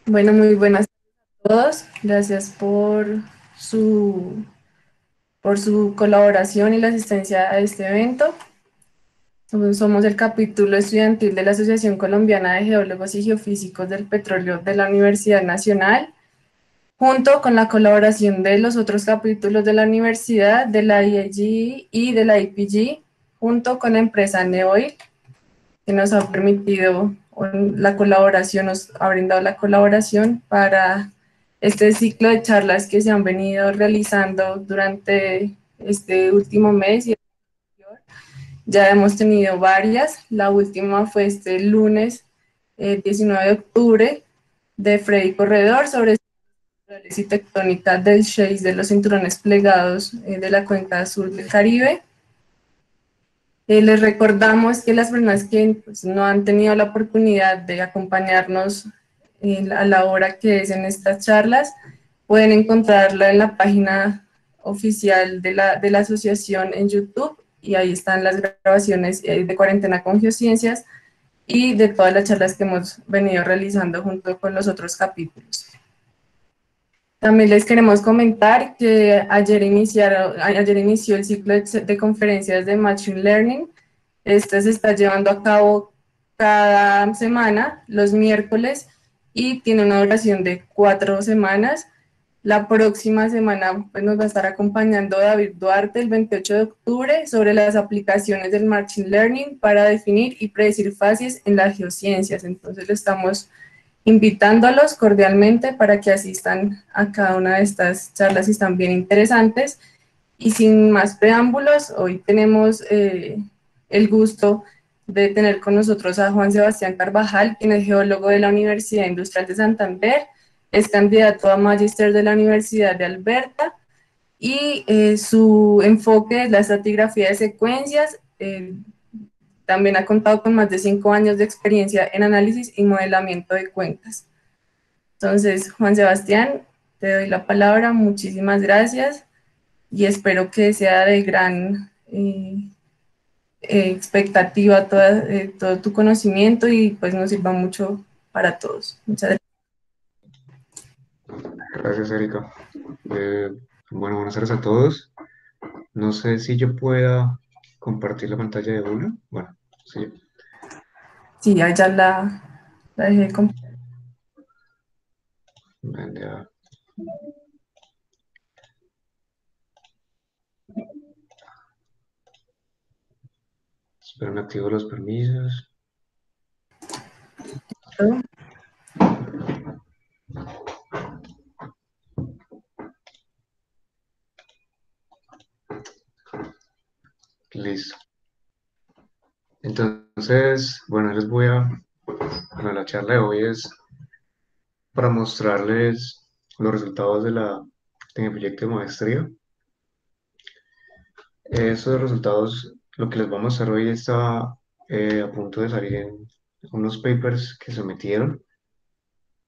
Bueno, muy buenas a todos. Gracias su, por su colaboración y la asistencia a este evento. Somos el capítulo estudiantil de la Asociación Colombiana de Geólogos y Geofísicos del Petróleo de la Universidad Nacional, junto con la colaboración de los otros capítulos de la universidad, de la IAG y de la IPG, junto con la empresa Neoil, que nos ha permitido la colaboración, nos ha brindado la colaboración para este ciclo de charlas que se han venido realizando durante este último mes. Ya hemos tenido varias, la última fue este lunes 19 de octubre de Freddy Corredor sobre estructurales y tectónicas del shale de los cinturones plegados de la cuenca sur del Caribe. Les recordamos que las personas que pues, no han tenido la oportunidad de acompañarnos a la hora que es en estas charlas, pueden encontrarla en la página oficial de la asociación en YouTube y ahí están las grabaciones de Cuarentena con Geociencias y de todas las charlas que hemos venido realizando junto con los otros capítulos. También les queremos comentar que ayer inició el ciclo de conferencias de Machine Learning. Este se está llevando a cabo cada semana, los miércoles, y tiene una duración de 4 semanas. La próxima semana pues, nos va a estar acompañando David Duarte el 28 de octubre sobre las aplicaciones del Machine Learning para definir y predecir fases en las geociencias. Entonces, le estamos invitándolos cordialmente para que asistan a cada una de estas charlas y están bien interesantes. Y sin más preámbulos, hoy tenemos el gusto de tener con nosotros a Juan Sebastián Carvajal, quien es geólogo de la Universidad Industrial de Santander, es candidato a magíster de la Universidad de Alberta y su enfoque es la estratigrafía de secuencias. También ha contado con más de 5 años de experiencia en análisis y modelamiento de cuencas. Entonces, Juan Sebastián, te doy la palabra, muchísimas gracias y espero que sea de gran expectativa todo tu conocimiento y pues nos sirva mucho para todos. Muchas gracias. Gracias, Erika. Eh, bueno, buenas tardes a todos. No sé si yo pueda compartir la pantalla de una. Bueno, sí. Sí, ya la dejé compartir. Ven, ya. Espero me activo los permisos. Listo. Entonces, bueno, bueno, la charla de hoy es para mostrarles los resultados de mi proyecto de maestría. Esos resultados, lo que les voy a mostrar hoy está a punto de salir en unos papers que se metieron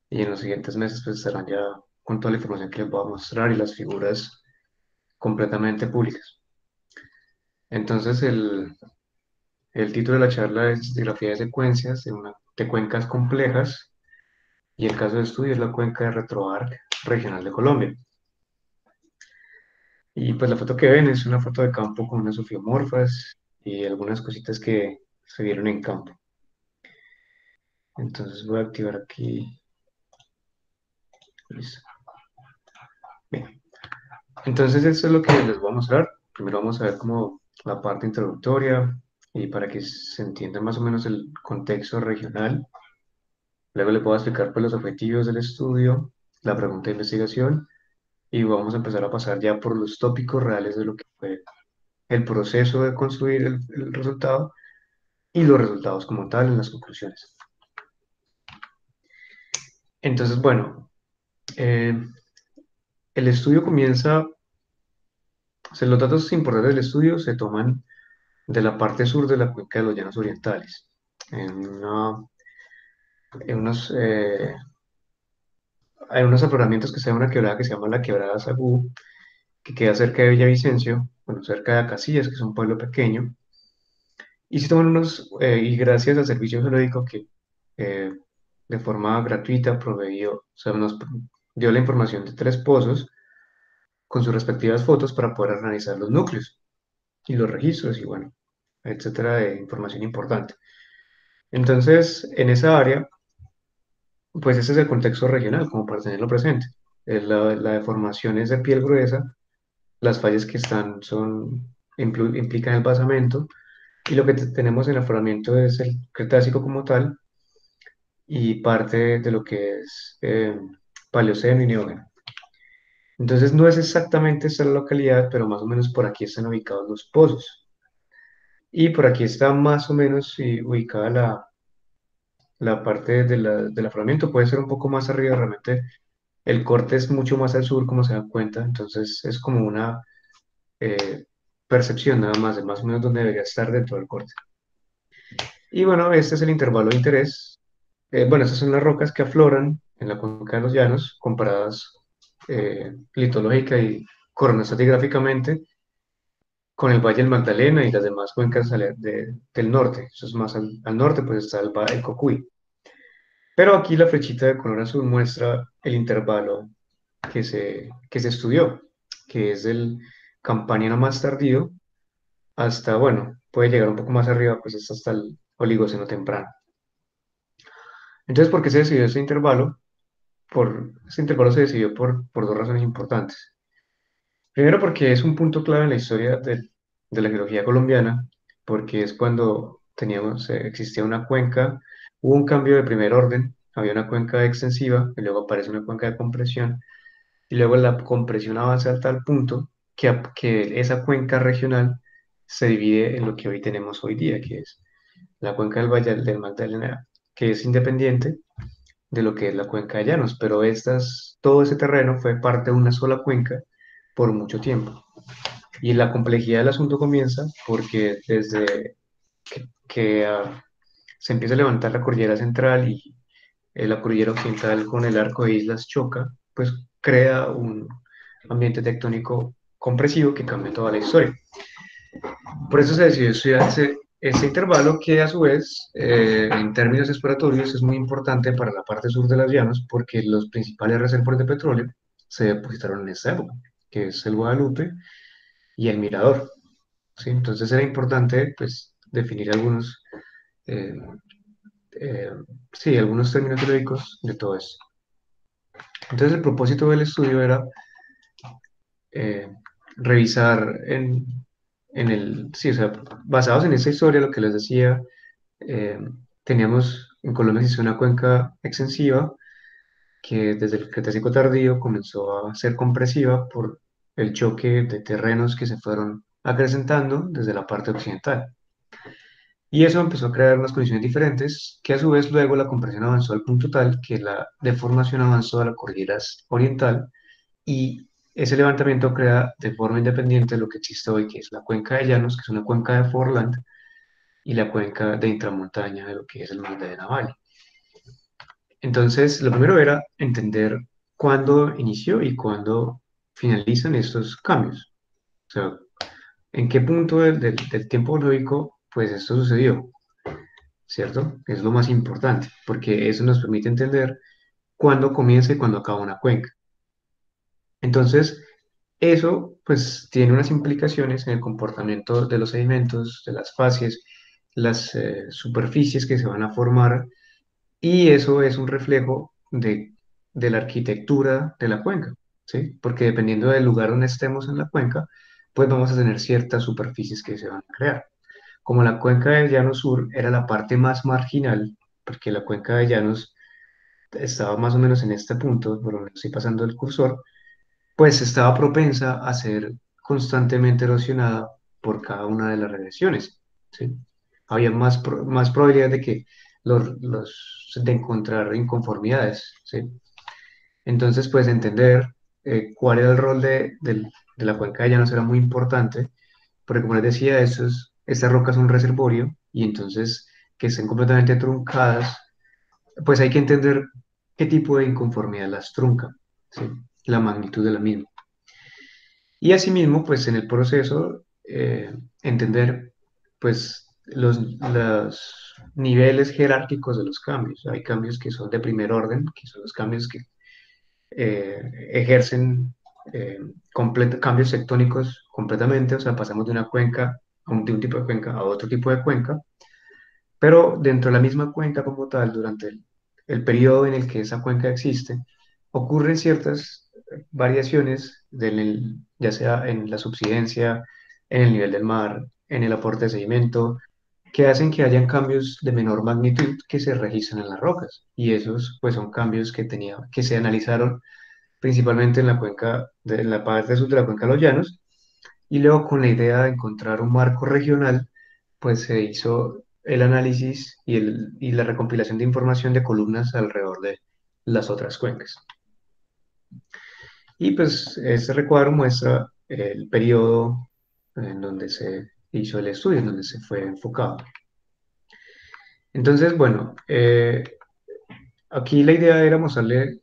y en los siguientes meses pues estarán ya con toda la información que les voy a mostrar y las figuras completamente públicas. Entonces el título de la charla es Grafía de secuencias de cuencas complejas y el caso de estudio es la cuenca de RetroArc regional de Colombia. Y pues la foto que ven es una foto de campo con unas sofiomorfas y algunas cositas que se vieron en campo. Entonces voy a activar aquí. Listo. Bien. Entonces esto es lo que les voy a mostrar. Primero vamos a ver como la parte introductoria y para que se entienda más o menos el contexto regional. Luego le puedo explicar pues, los objetivos del estudio, la pregunta de investigación y vamos a empezar a pasar ya por los tópicos reales de lo que fue el proceso de construir el resultado y los resultados como tal en las conclusiones. Entonces, bueno, eh, el estudio comienza, o sea, los datos importantes del estudio se toman de la parte sur de la cuenca de los Llanos Orientales, en, una- en unos, hay unos afloramientos que se llama una quebrada que se llama la Quebrada Sagú, que queda cerca de Villavicencio, bueno, cerca de Acacias, que es un pueblo pequeño, y se toman y gracias al servicio geológico que de forma gratuita proveyó, o sea, nos dio la información de tres pozos con sus respectivas fotos para poder analizar los núcleos y los registros y bueno, etcétera, de información importante. Entonces, en esa área, pues ese es el contexto regional, como para tenerlo presente. La deformación es de piel gruesa, las fallas que están implican el basamento, y lo que tenemos en el afloramiento es el Cretácico como tal, y parte de lo que es Paleoceno y Neógeno. Entonces no es exactamente esta la localidad, pero más o menos por aquí están ubicados los pozos. Y por aquí está más o menos ubicada la parte del afloramiento. Puede ser un poco más arriba, realmente el corte es mucho más al sur, como se dan cuenta. Entonces es como una eh, percepción nada más de más o menos dónde debería estar dentro del corte. Y bueno, este es el intervalo de interés. Bueno, estas son las rocas que afloran en la cuenca de los llanos, comparadas litológica y coronoestratigráficamente con el Valle del Magdalena y las demás cuencas del norte. Eso es más al norte, pues está el Cocuy. Pero aquí la flechita de color azul muestra el intervalo que se estudió, que es del Campaniano más tardío hasta, bueno, puede llegar un poco más arriba, pues hasta el Oligoceno temprano. Entonces, ¿por qué se decidió ese intervalo? Este intervalo se decidió por dos razones importantes. Primero, porque es un punto clave en la historia de la geología colombiana, porque es cuando existía una cuenca, hubo un cambio de primer orden, había una cuenca extensiva, y luego aparece una cuenca de compresión, y luego la compresión avanza a tal punto que esa cuenca regional se divide en lo que hoy tenemos hoy día, que es la cuenca del Valle del Magdalena, que es independiente de lo que es la cuenca de Llanos, pero todo ese terreno fue parte de una sola cuenca por mucho tiempo. Y la complejidad del asunto comienza porque desde que se empieza a levantar la cordillera central y la cordillera occidental con el arco de islas choca, pues crea un ambiente tectónico compresivo que cambia toda la historia. Por eso se decidió estudiar ese intervalo que a su vez, en términos exploratorios, es muy importante para la parte sur de las llanos porque los principales reservorios de petróleo se depositaron en esa época, que es el Guadalupe y el Mirador. ¿Sí? Entonces era importante pues, definir eh, eh, sí, algunos términos geológicos de todo esto. Entonces el propósito del estudio era eh, revisar sí, o sea, basados en esa historia, lo que les decía, eh, en Colombia existe una cuenca extensiva que desde el Cretácico tardío comenzó a ser compresiva por el choque de terrenos que se fueron acrecentando desde la parte occidental. Y eso empezó a crear unas condiciones diferentes, que a su vez luego la compresión avanzó al punto tal que la deformación avanzó a la cordillera oriental y ese levantamiento crea de forma independiente lo que existe hoy, que es la cuenca de Llanos, que es una cuenca de Forland, y la cuenca de intramontaña de lo que es el Magdalena Valley. Entonces, lo primero era entender cuándo inició y cuándo finalizan estos cambios. O sea, en qué punto del tiempo geológico, pues esto sucedió. ¿Cierto? Es lo más importante, porque eso nos permite entender cuándo comienza y cuándo acaba una cuenca. Entonces, eso pues tiene unas implicaciones en el comportamiento de los sedimentos, de las facies, las superficies que se van a formar, y eso es un reflejo de la arquitectura de la cuenca, ¿sí? Porque dependiendo del lugar donde estemos en la cuenca, pues vamos a tener ciertas superficies que se van a crear. Como la cuenca del Llano Sur era la parte más marginal, porque la cuenca de Llanos estaba más o menos en este punto, por donde estoy pasando el cursor, pues estaba propensa a ser constantemente erosionada por cada una de las regresiones, ¿sí? Había más probabilidad de que de encontrar inconformidades, ¿sí? Entonces, pues entender cuál era el rol de la cuenca de Llanos era muy importante porque como les decía, estas rocas son un reservorio y entonces que estén completamente truncadas, pues hay que entender qué tipo de inconformidad las trunca, ¿sí? La magnitud de la misma. Y asimismo, pues en el proceso, entender pues niveles jerárquicos de los cambios. Hay cambios que son de primer orden, que son los cambios que ejercen cambios tectónicos completamente, o sea, pasamos de una cuenca, de un tipo de cuenca a otro tipo de cuenca, pero dentro de la misma cuenca como tal, durante el periodo en el que esa cuenca existe, ocurren ciertas variaciones, ya sea en la subsidencia, en el nivel del mar, en el aporte de sedimento, que hacen que hayan cambios de menor magnitud que se registran en las rocas. Y esos pues son cambios que se analizaron principalmente en la en la parte sur de la cuenca de los llanos, y luego con la idea de encontrar un marco regional, pues se hizo el análisis y la recompilación de información de columnas alrededor de las otras cuencas. Y pues este recuadro muestra el periodo en donde se hizo el estudio, en donde se fue enfocado. Entonces, bueno, aquí la idea era mostrarles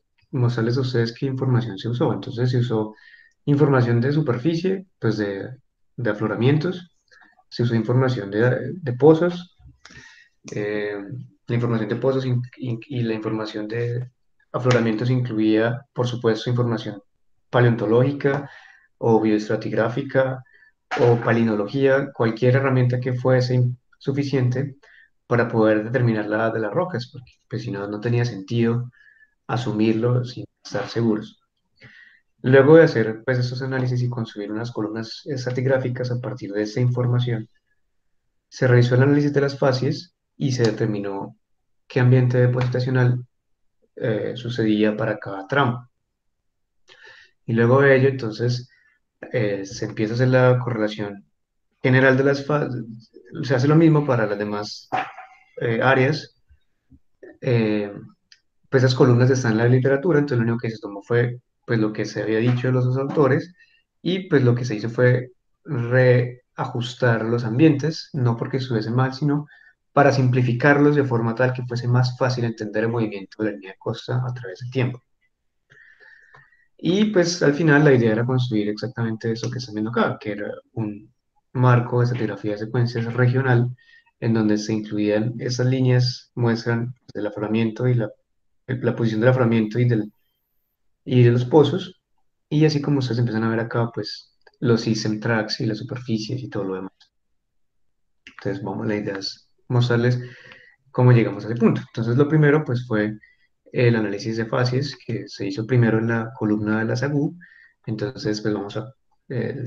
a ustedes qué información se usó. Entonces se usó información de superficie, pues de afloramientos, se usó información de pozos, eh, la información de pozos y la información de afloramientos incluía, por supuesto, información paleontológica o bioestratigráfica o palinología, cualquier herramienta que fuese suficiente para poder determinar la edad de las rocas, porque pues, si no, no tenía sentido asumirlo sin estar seguros. Luego de hacer pues, estos análisis y construir unas columnas estratigráficas a partir de esta información, se realizó el análisis de las facies y se determinó qué ambiente depositacional sucedía para cada tramo. Y luego de ello, entonces, se empieza a hacer la correlación general de las fases, se hace lo mismo para las demás áreas. eh, pues esas columnas están en la literatura, entonces lo único que se tomó fue pues lo que se había dicho de los dos autores y pues lo que se hizo fue reajustar los ambientes, no porque estuviesen mal, sino para simplificarlos de forma tal que fuese más fácil entender el movimiento de la línea de costa a través del tiempo. Y pues al final la idea era construir exactamente eso que están viendo acá, que era un marco de estratigrafía de secuencias regional en donde se incluían esas líneas, muestran el afloramiento y la posición del afloramiento y de los pozos, y así como ustedes empiezan a ver acá, pues los system tracks y las superficies y todo lo demás. Entonces, vamos, la idea es mostrarles cómo llegamos a ese punto. Entonces, lo primero, pues fue el análisis de facies, que se hizo primero en la columna de la SAGU. Entonces, pues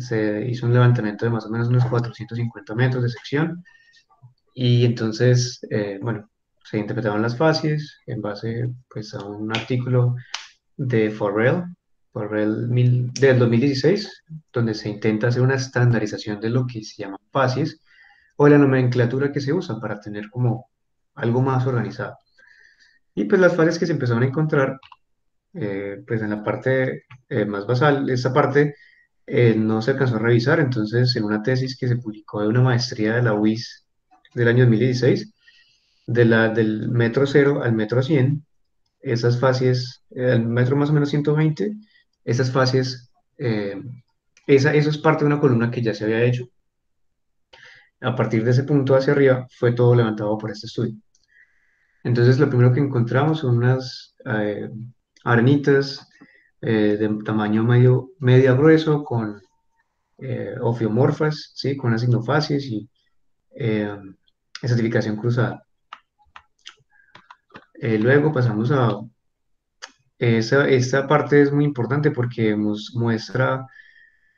se hizo un levantamiento de más o menos unos 450 metros de sección, y entonces, bueno, se interpretaban las facies en base, pues, a un artículo de del 2016, donde se intenta hacer una estandarización de lo que se llama facies o la nomenclatura que se usa para tener como algo más organizado. Y pues las fases que se empezaron a encontrar, pues en la parte más basal, esta parte no se alcanzó a revisar, entonces en una tesis que se publicó de una maestría de la UIS del año 2016, del metro cero al metro 100, esas facies, al metro más o menos 120, esas facies, eso es parte de una columna que ya se había hecho. A partir de ese punto hacia arriba fue todo levantado por este estudio. Entonces, lo primero que encontramos son unas arenitas de tamaño medio a grueso con ofiomorfas, ¿sí? Con asignofacies y eh, estratificación cruzada. Luego pasamos a esta parte es muy importante porque muestra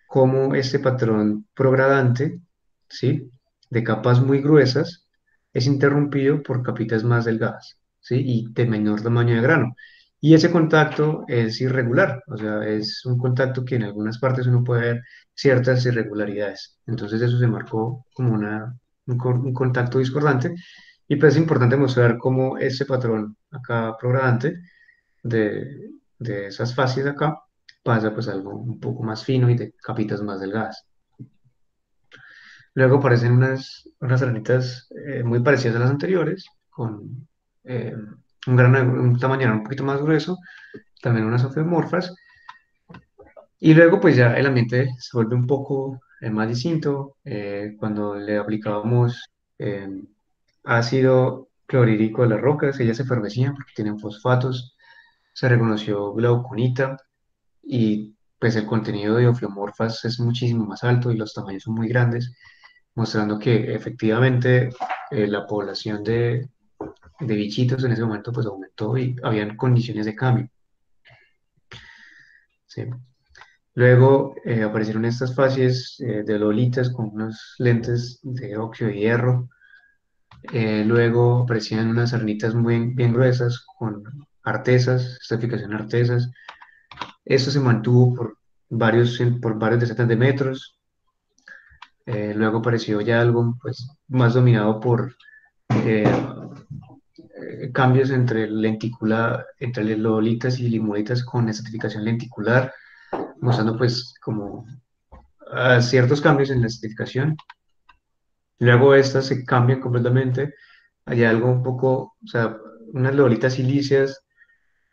cómo este patrón progradante, ¿sí? De capas muy gruesas es interrumpido por capitas más delgadas, ¿sí? Y de menor tamaño de grano. Y ese contacto es irregular, o sea, es un contacto que en algunas partes uno puede ver ciertas irregularidades. Entonces eso se marcó como un contacto discordante. Y pues es importante mostrar cómo ese patrón acá progradante de, de esas fases de acá pasa pues a algo un poco más fino y de capitas más delgadas. Luego aparecen unas arenitas muy parecidas a las anteriores, con un tamaño un poquito más grueso, también unas ofiomorfas, y luego pues ya el ambiente se vuelve un poco más distinto cuando le aplicábamos ácido clorhídrico de las rocas, ellas se efervescían porque tienen fosfatos, se reconoció glauconita y pues el contenido de ofiomorfas es muchísimo más alto y los tamaños son muy grandes, mostrando que efectivamente la población de bichitos en ese momento pues aumentó y habían condiciones de cambio. ¿Sí? Luego aparecieron estas facies de lolitas con unos lentes de óxido de hierro. Luego aparecían unas arenitas muy bien gruesas con artesas, estratificación artesas. Esto se mantuvo por varios decenas de metros. Luego apareció ya algo pues, más dominado por eh, cambios entre lolitas y limolitas con estratificación lenticular, mostrando pues como ciertos cambios en la estratificación. Luego estas se cambian completamente. Hay algo un poco, o sea, unas lolitas silíceas,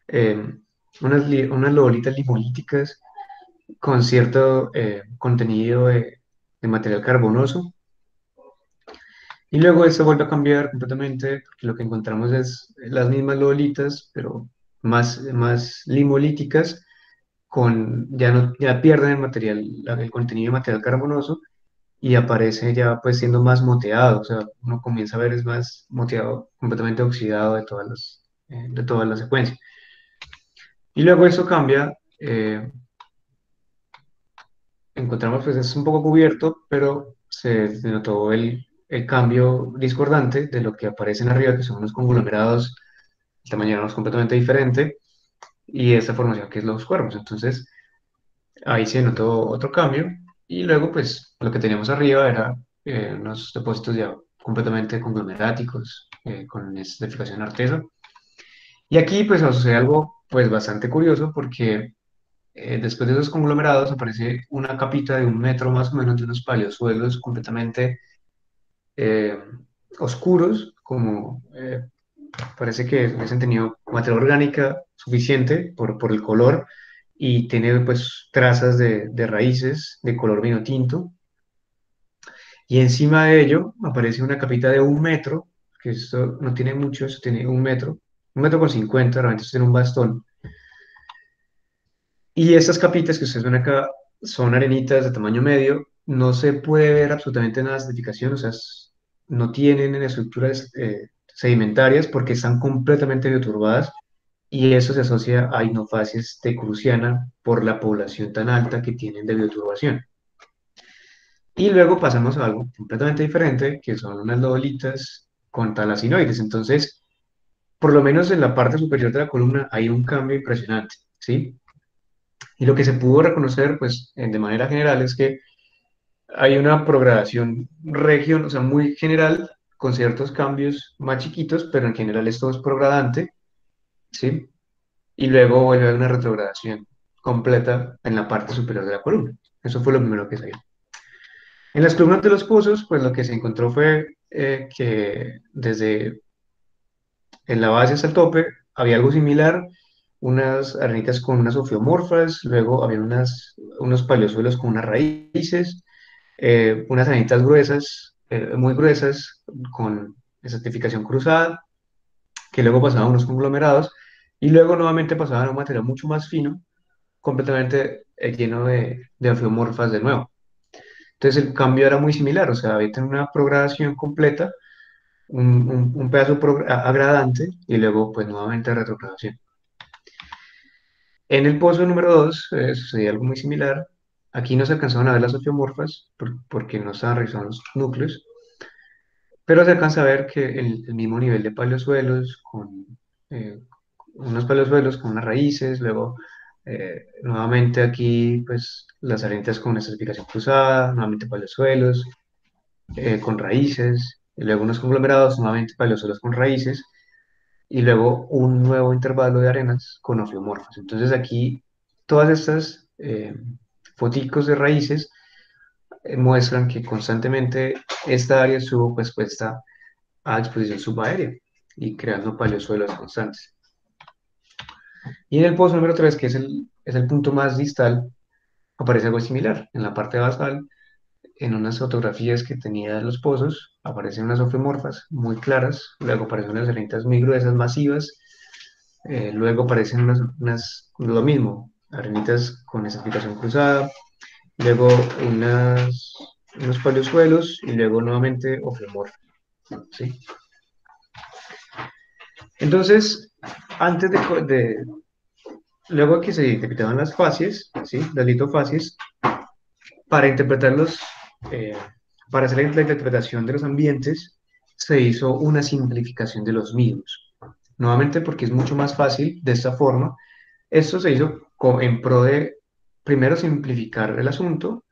eh, unas lolitas limolíticas con cierto contenido de material carbonoso. Y luego esto vuelve a cambiar completamente, porque lo que encontramos es las mismas lolitas, pero más limolíticas, ya, no, ya pierden el material, el contenido de material carbonoso y aparece ya pues siendo más moteado, o sea, uno comienza a ver es más moteado, completamente oxidado de toda la secuencia. Y luego eso cambia, encontramos pues es un poco cubierto, pero se notó el cambio discordante de lo que aparecen arriba, que son unos conglomerados, el tamaño era completamente diferente, y esta formación que es los cuervos. Entonces, ahí se notó otro cambio y luego pues lo que teníamos arriba era unos depósitos ya completamente conglomeráticos con estratificación artesa. Y aquí pues nos sucede algo pues bastante curioso porque después de esos conglomerados aparece una capita de 1 metro más o menos de unos paleosuelos completamente eh, oscuros, como parece que hubiesen tenido materia orgánica suficiente por el color y tiene pues trazas de raíces de color vino tinto. Y encima de ello aparece una capita de 1 metro, que esto no tiene mucho, esto tiene 1 metro, 1 metro con 50, realmente esto tiene un bastón. Y estas capitas que ustedes ven acá son arenitas de tamaño medio, no se puede ver absolutamente nada de acidificación, o sea, no tienen estructuras sedimentarias porque están completamente bioturbadas y eso se asocia a hinofacies de Cruciana por la población tan alta que tienen de bioturbación. Y luego pasamos a algo completamente diferente, que son unas lodolitas con talacinoides. Entonces, por lo menos en la parte superior de la columna hay un cambio impresionante, ¿sí? Y lo que se pudo reconocer, pues, de manera general es que hay una progradación región, o sea, muy general, con ciertos cambios más chiquitos, pero en general esto es progradante, ¿sí? Y luego vuelve a haber una retrogradación completa en la parte superior de la columna. Eso fue lo primero que salió. En las columnas de los pozos, pues lo que se encontró fue que desde en la base hasta el tope había algo similar, unas arenitas con unas ofiomorfas, luego había unos paleosuelos con unas raíces, unas arenitas gruesas, muy gruesas, con estratificación cruzada, que luego pasaban a unos conglomerados, y luego nuevamente pasaban a un material mucho más fino, completamente lleno de ofiomorfas de nuevo. Entonces el cambio era muy similar, o sea, había tener una progradación completa, un pedazo agradante y luego pues nuevamente retrogradación. En el pozo número 2 sucedía algo muy similar. Aquí no se alcanzaron a ver las ofiomorfas porque no estaban revisados los núcleos, pero se alcanza a ver que el mismo nivel de paleosuelos, con eh, unos paleosuelos con unas raíces, luego nuevamente aquí pues las arenas con estratificación cruzada, nuevamente paleosuelos, con raíces, y luego unos conglomerados, nuevamente paleosuelos con raíces, y luego un nuevo intervalo de arenas con ofiomorfos. Entonces aquí todas estas foticos de raíces muestran que constantemente esta área estuvo pues puesta a exposición subaérea y creando paleosuelos constantes. Y en el pozo número 3 que es el punto más distal, aparece algo similar. En la parte basal en unas fotografías que tenía de los pozos, aparecen unas ofimorfas muy claras, luego aparecen unas areniscas muy gruesas, masivas, luego aparecen lo mismo, arenitas con esterificación cruzada, luego unos paleosuelos y luego nuevamente ofimorfa, ¿sí? Entonces, antes luego que se interpretaban las fases, ¿sí? Las litofases, para interpretarlos, eh, para hacer la interpretación de los ambientes, se hizo una simplificación de los mismos. Nuevamente porque es mucho más fácil de esta forma. Esto se hizo en pro de, primero, simplificar el asunto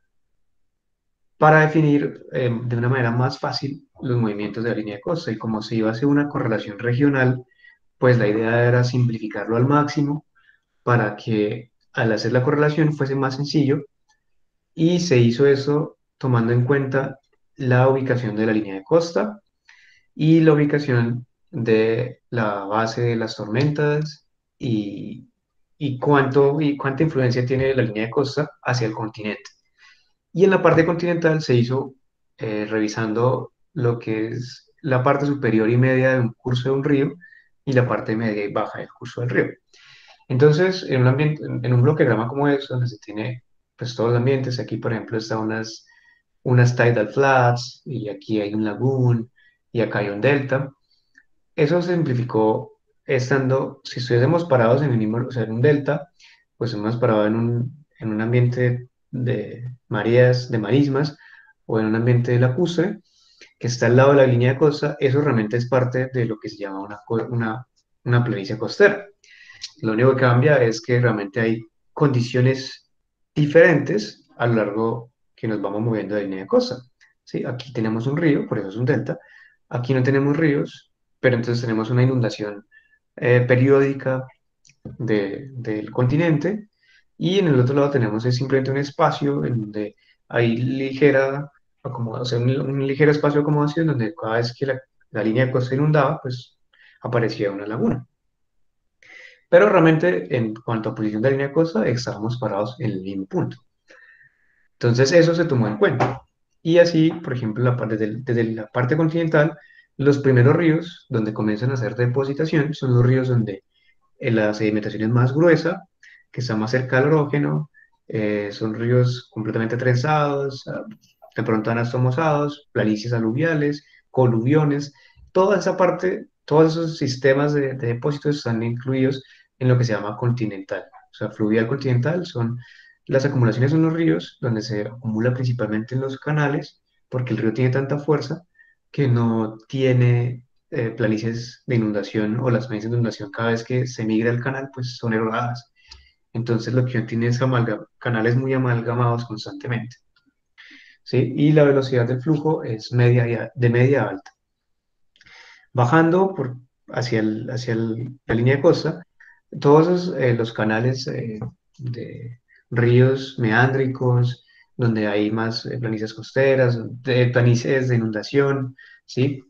para definir de una manera más fácil los movimientos de la línea de costa. Y como se iba a hacer una correlación regional, pues la idea era simplificarlo al máximo para que al hacer la correlación fuese más sencillo y se hizo eso tomando en cuenta la ubicación de la línea de costa y la ubicación de la base de las tormentas y, y cuánta influencia tiene la línea de costa hacia el continente. Y en la parte continental se hizo revisando lo que es la parte superior y media de un curso de un río y la parte media y baja del curso del río. Entonces, en un ambiente, en un bloqueograma como este, donde se tiene pues todos los ambientes, aquí por ejemplo están unas tidal flats y aquí hay un lagoon y acá hay un delta. Eso se simplificó estando, si estuviésemos parados en el mismo, o sea, en un delta, pues hemos parado en un ambiente de mareas, de marismas o en un ambiente lacustre que está al lado de la línea de costa, eso realmente es parte de lo que se llama una planicie costera. Lo único que cambia es que realmente hay condiciones diferentes a lo largo que nos vamos moviendo de línea de costa. ¿Sí? Aquí tenemos un río, por eso es un delta. Aquí no tenemos ríos, pero entonces tenemos una inundación periódica del continente. Y en el otro lado tenemos es simplemente un espacio en donde hay ligera acomodación, o sea, un ligero espacio de acomodación donde cada vez que la línea de costa se inundaba, pues aparecía una laguna. Pero realmente, en cuanto a posición de línea de costa, estábamos parados en el mismo punto. Entonces, eso se tomó en cuenta. Y así, por ejemplo, desde la parte continental, los primeros ríos donde comienzan a hacer depositación son los ríos donde la sedimentación es más gruesa, que está más cerca del orógeno, son ríos completamente trenzados, de pronto anastomosados, planicies aluviales, coluviones, toda esa parte, todos esos sistemas de depósitos están incluidos en lo que se llama continental. O sea, fluvial continental son las acumulaciones en los ríos, donde se acumula principalmente en los canales, porque el río tiene tanta fuerza que no tiene planicies de inundación o las planicies de inundación cada vez que se migra el canal, pues son erodadas. Entonces lo que tiene es canales muy amalgamados constantemente, ¿sí? Y la velocidad del flujo es de media a alta. Bajando la línea de costa, todos los canales de ríos meándricos, donde hay más planicies costeras, planicies de inundación, ¿sí?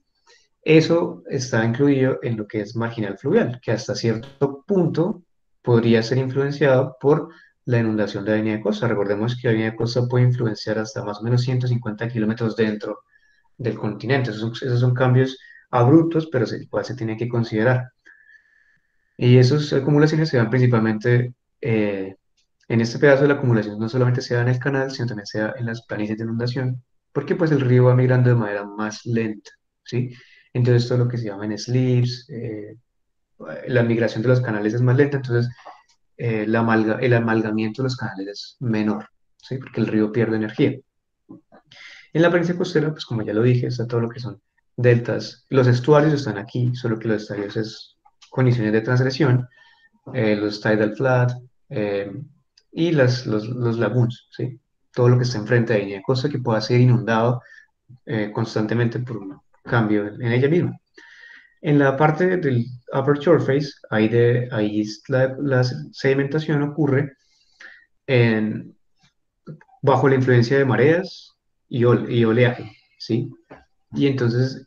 Eso está incluido en lo que es marginal fluvial, que hasta cierto punto podría ser influenciado por la inundación de la línea de costa. Recordemos que la línea de costa puede influenciar hasta más o menos 150 kilómetros dentro del continente. Esos son cambios abruptos, pero igual se tiene que considerar. Y esas acumulaciones se dan principalmente en este pedazo de la acumulación, no solamente se da en el canal, sino también se da en las planicies de inundación, porque pues el río va migrando de manera más lenta, ¿sí? Entonces todo lo que se llama en slips, la migración de los canales es más lenta, entonces el amalgamiento de los canales es menor, ¿sí? Porque el río pierde energía. En la planicie costera, pues como ya lo dije, está todo lo que son deltas. Los estuarios están aquí, solo que los estuarios es condiciones de transgresión, los tidal flat eh, y los lagoons, ¿sí? Todo lo que está enfrente de ella, cosa que pueda ser inundado constantemente por un cambio en ella misma. En la parte del upper shore face, la sedimentación ocurre en, bajo la influencia de mareas y oleaje, ¿sí? Y entonces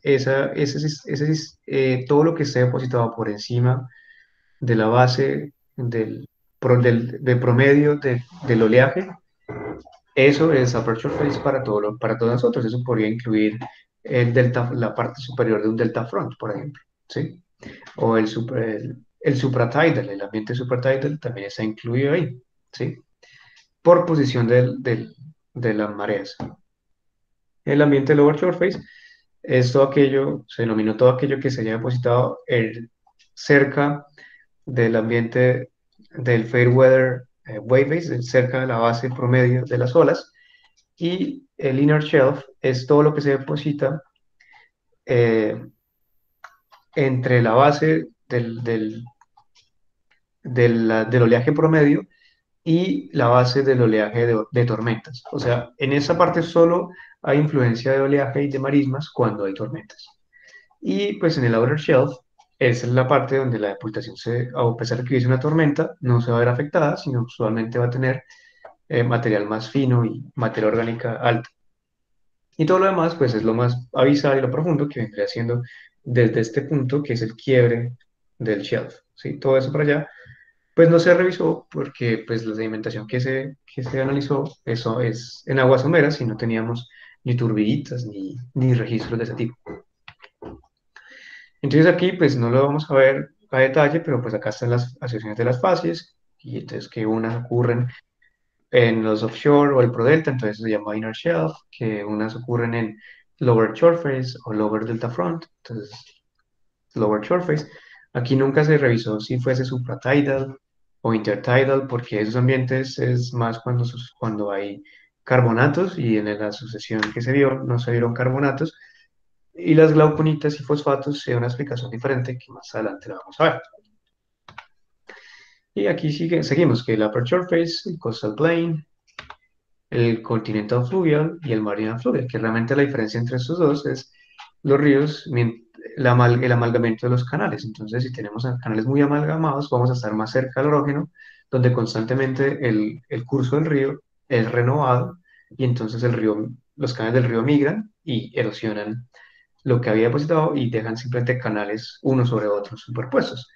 todo lo que esté depositado por encima de la base del promedio del oleaje, Eso es Aperture Face para para todos nosotros. Eso podría incluir la parte superior de un delta front, por ejemplo, ¿sí? O el supratidal, el ambiente supratidal también está incluido ahí, ¿sí? Por posición de las mareas. El ambiente lower shore phase es todo aquello, se denominó todo aquello que se haya depositado cerca del ambiente del Fairweather wave base, cerca de la base promedio de las olas, y el inner shelf es todo lo que se deposita eh, entre la base del oleaje promedio y la base del oleaje de tormentas. O sea, en esa parte solo hay influencia de oleaje y de marismas cuando hay tormentas. Y pues en el outer shelf, esa es la parte donde la depositación, a pesar de que hubiese una tormenta, no se va a ver afectada, sino usualmente va a tener material más fino y materia orgánica alta. Y todo lo demás, pues es lo más avisado y lo profundo que vendría siendo desde este punto, que es el quiebre del shelf. ¿Sí? Todo eso para allá, pues no se revisó porque pues la sedimentación que se analizó, eso es en aguas someras y no teníamos ni turbiditas ni registros de ese tipo. Entonces aquí pues no lo vamos a ver a detalle, pero pues acá están las asociaciones de las fases y entonces que unas ocurren en los offshore o el prodelta, entonces se llama inner shelf, que unas ocurren en lower shore phase o lower delta front, entonces lower shore phase. Aquí nunca se revisó si fuese supratidal o intertidal, porque esos ambientes es más cuando hay carbonatos y en la sucesión que se vio no se vieron carbonatos y las glauconitas y fosfatos sea una explicación diferente que más adelante la vamos a ver. Y aquí seguimos que el Aperture Phase, el Coastal Plain, el Continental Fluvial y el Marine Fluvial, que realmente la diferencia entre estos dos es los ríos, el amalgamiento de los canales. Entonces, si tenemos canales muy amalgamados, vamos a estar más cerca del orógeno, donde constantemente el curso del río es renovado y entonces los canales del río migran y erosionan lo que había depositado y dejan simplemente canales unos sobre otros superpuestos.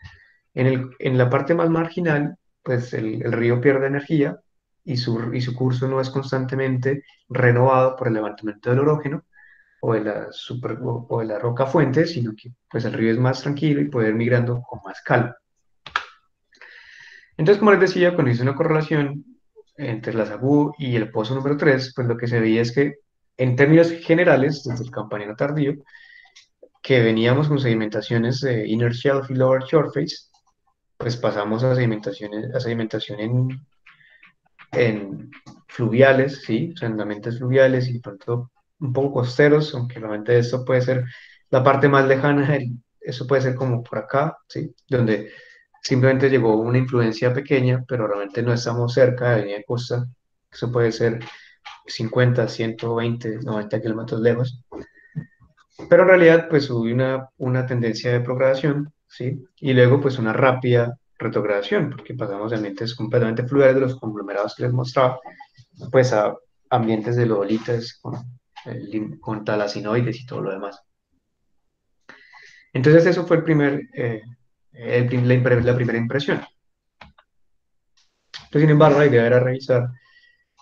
En la parte más marginal, pues el río pierde energía y su curso no es constantemente renovado por el levantamiento del orógeno o de la roca fuente, sino que pues el río es más tranquilo y puede ir migrando con más calma. Entonces, como les decía, cuando hice una correlación entre la SAGU y el pozo número 3, pues lo que se veía es que en términos generales, desde el campanero tardío, que veníamos con sedimentaciones de inner shelf y lower shore phase, pues pasamos a sedimentación en fluviales, ¿sí? O sea, en ambientes fluviales y de pronto un poco costeros, aunque realmente esto puede ser la parte más lejana, eso puede ser como por acá, ¿sí? Donde simplemente llegó una influencia pequeña, pero realmente no estamos cerca de la línea de costa, eso puede ser 50, 120, 90 kilómetros lejos, pero en realidad pues hubo una tendencia de progradación, ¿sí? Y luego pues una rápida retrogradación, porque pasamos de ambientes completamente fluviales de los conglomerados que les mostraba, pues a ambientes de lodolitas con talasinoides y todo lo demás. Entonces eso fue la primera impresión. Entonces, sin embargo, la idea era revisar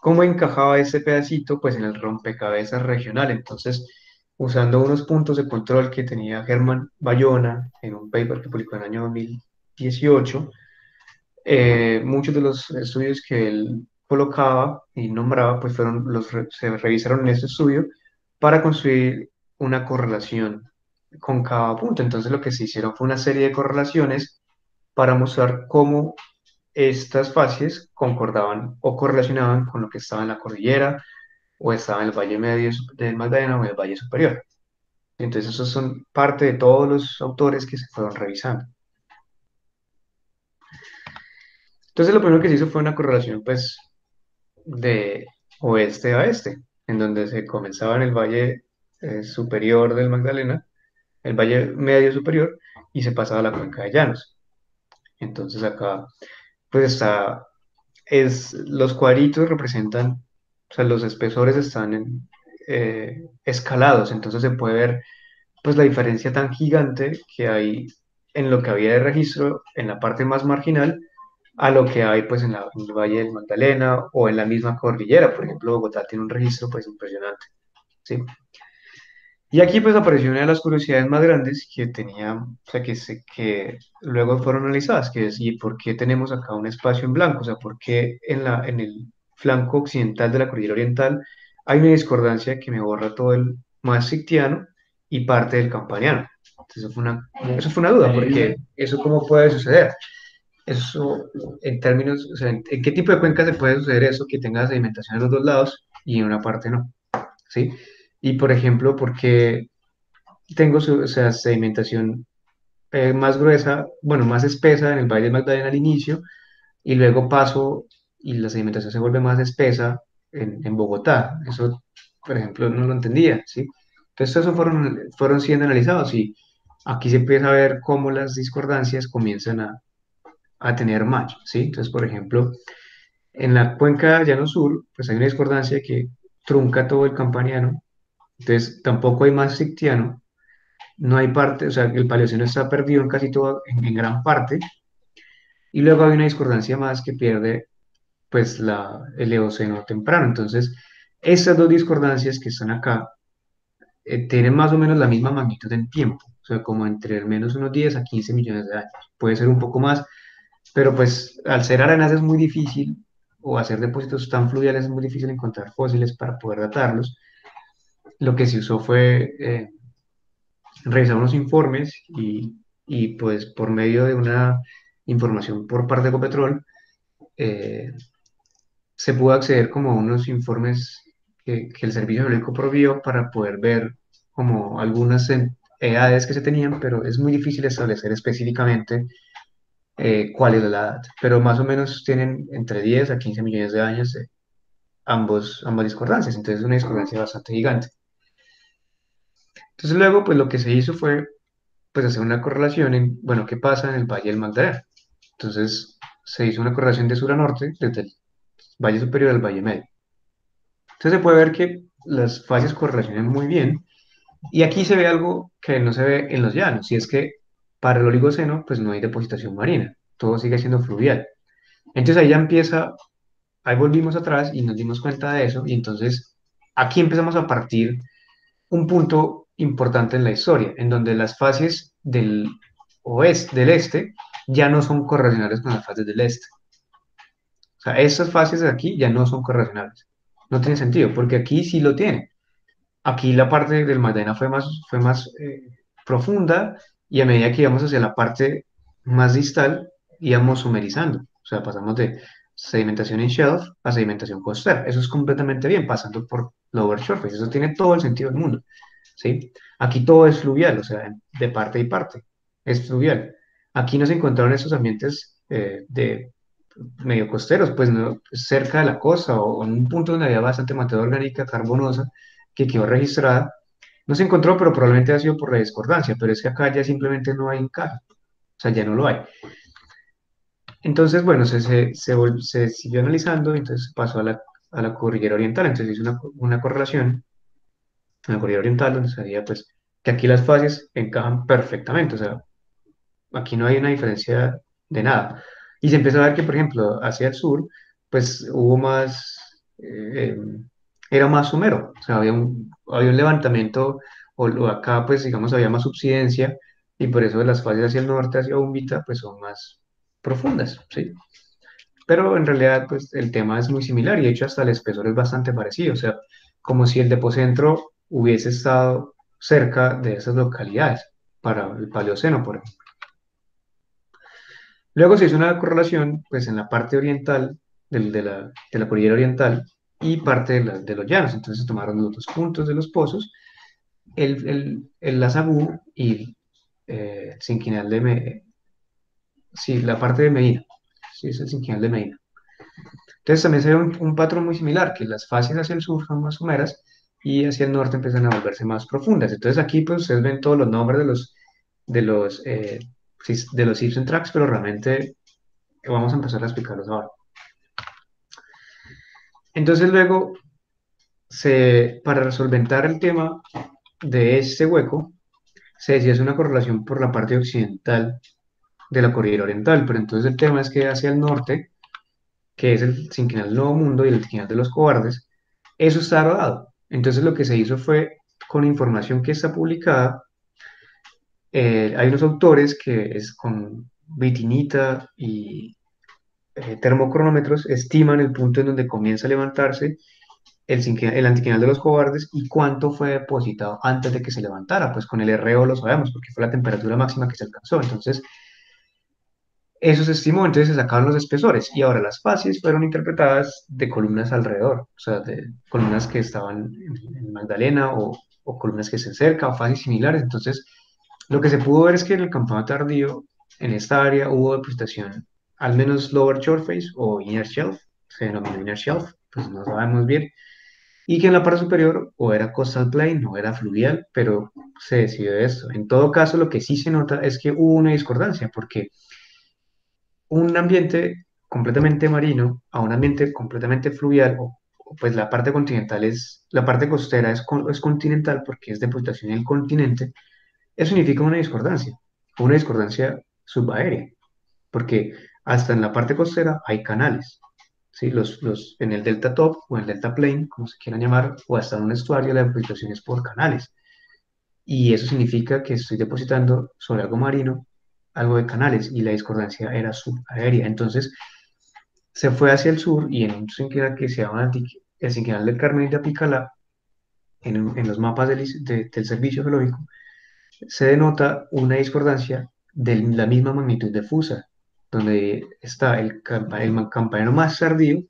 cómo encajaba ese pedacito pues en el rompecabezas regional. Entonces, usando unos puntos de control que tenía Germán Bayona en un paper que publicó en el año 2018, muchos de los estudios que él colocaba y nombraba, pues se revisaron en ese estudio para construir una correlación con cada punto. Entonces lo que se hicieron fue una serie de correlaciones para mostrar cómo estas fases concordaban o correlacionaban con lo que estaba en la cordillera o estaba en el valle medio del Magdalena o en el valle superior. Entonces esos son parte de todos los autores que se fueron revisando. Entonces lo primero que se hizo fue una correlación pues de oeste a este, en donde se comenzaba en el valle superior del Magdalena, el valle medio superior, y se pasaba a la cuenca de Llanos. Entonces acá, pues los cuadritos representan, o sea, los espesores están escalados, entonces se puede ver pues la diferencia tan gigante que hay en lo que había de registro en la parte más marginal a lo que hay pues en el Valle del Magdalena o en la misma cordillera. Por ejemplo, Bogotá tiene un registro pues impresionante, ¿sí? Y aquí pues apareció una de las curiosidades más grandes que tenía, o sea, que luego fueron analizadas, que es, ¿y por qué tenemos acá un espacio en blanco? O sea, ¿por qué en el flanco occidental de la cordillera oriental hay una discordancia que me borra todo el Maastrichtiano y parte del Campaniano? Entonces, eso fue una duda, porque ¿eso cómo puede suceder? Eso, en términos, o sea, ¿en qué tipo de cuenca se puede suceder eso, que tenga sedimentación en los dos lados y en una parte no? ¿Sí? Y, por ejemplo, porque tengo o sea, sedimentación más gruesa, bueno, más espesa en el Valle del Magdalena al inicio, y luego paso y la sedimentación se vuelve más espesa en Bogotá. Eso, por ejemplo, no lo entendía, ¿sí? Entonces, eso fueron siendo analizados y aquí se empieza a ver cómo las discordancias comienzan a tener match, ¿sí? Entonces, por ejemplo, en la cuenca Llano Sur, pues hay una discordancia que trunca todo el Campaniano, entonces tampoco hay más Sictiano, no hay parte, o sea, el Paleoceno está perdido en casi todo, en gran parte, y luego hay una discordancia más que pierde, pues, el Eoceno temprano. Entonces, estas dos discordancias que están acá tienen más o menos la misma magnitud en tiempo, o sea, como entre al menos unos 10 a 15 millones de años. Puede ser un poco más, pero pues al ser arenas es muy difícil, o hacer depósitos tan fluviales es muy difícil encontrar fósiles para poder datarlos. Lo que se usó fue revisar unos informes y pues por medio de una información por parte de Ecopetrol, eh, se pudo acceder como a unos informes que el Servicio Geológico proveyó para poder ver como algunas edades que se tenían, pero es muy difícil establecer específicamente cuál es la edad. Pero más o menos tienen entre 10 a 15 millones de años ambas discordancias, entonces es una discordancia bastante gigante. Entonces luego, pues lo que se hizo fue pues hacer una correlación en, bueno, qué pasa en el Valle del Magdalena. Entonces se hizo una correlación de sur a norte, desde el Valle Superior al Valle Medio. Entonces se puede ver que las fases correlacionan muy bien y aquí se ve algo que no se ve en los llanos, y es que para el Oligoceno pues no hay depositación marina, todo sigue siendo fluvial. Entonces ahí ya empieza, ahí volvimos atrás y nos dimos cuenta de eso y entonces aquí empezamos a partir un punto importante en la historia, en donde las fases del oeste, del este, ya no son correlacionales con las fases del este. O sea, estas fases de aquí ya no son correlacionales. No tiene sentido, porque aquí sí lo tiene. Aquí la parte del Magdalena fue más profunda y a medida que íbamos hacia la parte más distal, íbamos sumerizando. O sea, pasamos de sedimentación en shelf a sedimentación costera. Eso es completamente bien, pasando por lower surface. Eso tiene todo el sentido del mundo. ¿Sí? Aquí todo es fluvial, o sea, de parte y parte. Es fluvial. Aquí nos encontraron estos ambientes de medio costeros, pues no, cerca de la costa o en un punto donde había bastante materia orgánica carbonosa que quedó registrada. No se encontró, pero probablemente ha sido por la discordancia, pero es que acá ya simplemente no hay encaje, o sea, ya no lo hay. Entonces, bueno, se siguió analizando, entonces pasó a la cordillera oriental, entonces hizo una correlación en la cordillera oriental donde salía pues que aquí las fases encajan perfectamente, o sea, aquí no hay una diferencia de nada. Y se empieza a ver que, por ejemplo, hacia el sur, pues hubo más, era más somero, o sea, había un levantamiento, o acá, pues, digamos, había más subsidencia, y por eso las fases hacia el norte, hacia Úmbita, pues son más profundas, ¿sí? Pero en realidad, pues, el tema es muy similar, y de hecho hasta el espesor es bastante parecido, o sea, como si el depocentro hubiese estado cerca de esas localidades para el Paleoceno, por ejemplo. Luego se hizo una correlación pues, en la parte oriental de la cordillera oriental y parte de los llanos. Entonces se tomaron los dos puntos de los pozos, el Lazabú y el Sinquinal sí, la parte de Medina. Sí, es el Sinquinal de Medina. Entonces también se ve un patrón muy similar, que las fases hacia el sur son más someras y hacia el norte empiezan a volverse más profundas. Entonces aquí pues ustedes ven todos los nombres de los, de los Simpson Tracks, pero realmente vamos a empezar a explicarlos ahora. Entonces luego, para resolventar el tema de este hueco, se decía es una correlación por la parte occidental de la cordillera oriental, pero entonces el tema es que hacia el norte, que es el Cinquenal del Nuevo Mundo y el Cinquenal de los Cobardes, eso está rodado. Entonces lo que se hizo fue, con información que está publicada, hay unos autores que es con vitinita y termocronómetros, estiman el punto en donde comienza a levantarse el antiquinal de los cobardes y cuánto fue depositado antes de que se levantara. Pues con el RO lo sabemos, porque fue la temperatura máxima que se alcanzó. Entonces, eso se estimó, entonces se sacaban los espesores. Y ahora las facies fueron interpretadas de columnas alrededor, o sea, de columnas que estaban en Magdalena o columnas que se cerca o facies similares. Entonces, lo que se pudo ver es que en el campanato tardío, en esta área, hubo depositación, al menos lower shore face o inner shelf, se denominó inner shelf, pues no sabemos bien, y que en la parte superior o era coastal plain o era fluvial, pero se decidió esto. En todo caso, lo que sí se nota es que hubo una discordancia, porque un ambiente completamente marino a un ambiente completamente fluvial, pues la parte continental es, la parte costera es continental porque es depositación en el continente, eso significa una discordancia subaérea, porque hasta en la parte costera hay canales. ¿Sí? En el delta top o en el delta plain, como se quieran llamar, o hasta en un estuario, la depositación es por canales. Y eso significa que estoy depositando sobre algo marino, algo de canales, y la discordancia era subaérea. Entonces se fue hacia el sur y en un sinquinal que se llama el sinquinal del Carmen y de Apicalá, en los mapas del servicio geológico, se denota una discordancia de la misma magnitud de Fusa, donde está el campanero más tardío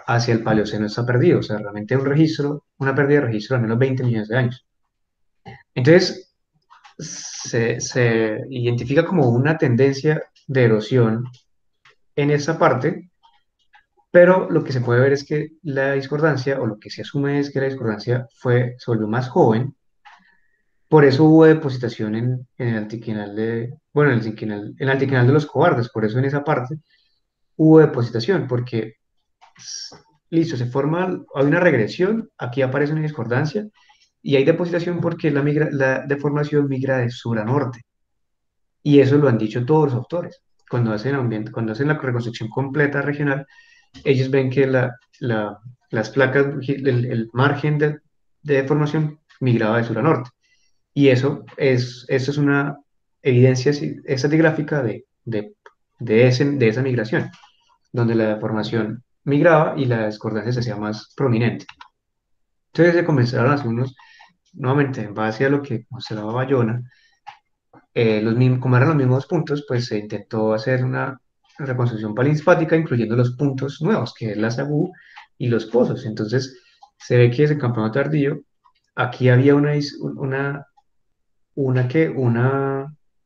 hacia el Paleoceno está perdido, o sea, realmente un registro, una pérdida de registro de al menos 20 millones de años. Entonces, se identifica como una tendencia de erosión en esa parte, pero lo que se puede ver es que la discordancia, o lo que se asume es que la discordancia se volvió más joven, por eso hubo depositación en el antiquinal bueno, en el antiquinal de los cobardes, por eso en esa parte hubo depositación, porque s- listo, hay una regresión, aquí aparece una discordancia, y hay depositación porque la deformación migra de sur a norte. Y eso lo han dicho todos los autores. Cuando hacen la reconstrucción completa regional, ellos ven que las placas, el margen de deformación migraba de sur a norte. Y eso es una evidencia estratigráfica de esa migración, donde la deformación migraba y la discordancia se hacía más prominente. Entonces se comenzaron a hacer nuevamente, en base a lo que mostraba Bayona, como eran los mismos puntos, pues se intentó hacer una reconstrucción palimpática, incluyendo los puntos nuevos, que es la sagú y los pozos. Entonces, se ve que ese campeonato tardío, aquí había que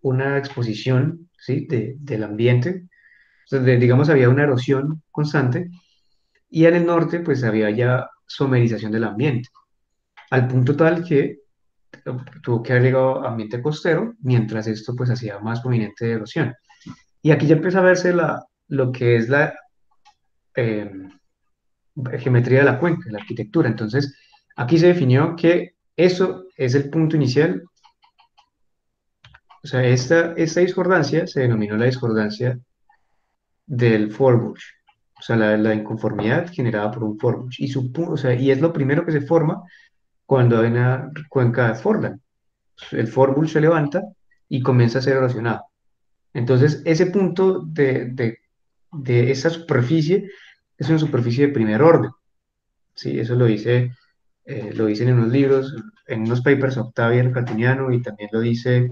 una exposición, ¿sí? Del ambiente. Entonces, digamos, había una erosión constante y en el norte, pues había ya somerización del ambiente, al punto tal que tuvo que haber llegado a ambiente costero, mientras esto pues hacía más prominente de erosión. Y aquí ya empieza a verse lo que es la eh, geometría de la cuenca, la arquitectura. Entonces, aquí se definió que eso es el punto inicial, o sea, esta discordancia se denominó la discordancia del Forbush, o sea, la inconformidad generada por un Forbush. O sea, y es lo primero que se forma cuando hay una cuenca de Forland. El Forbush se levanta y comienza a ser erosionado. Entonces, ese punto de esa superficie es una superficie de primer orden. Sí, eso lo dicen en unos libros, en unos papers Octavian Catuniano y también lo dice,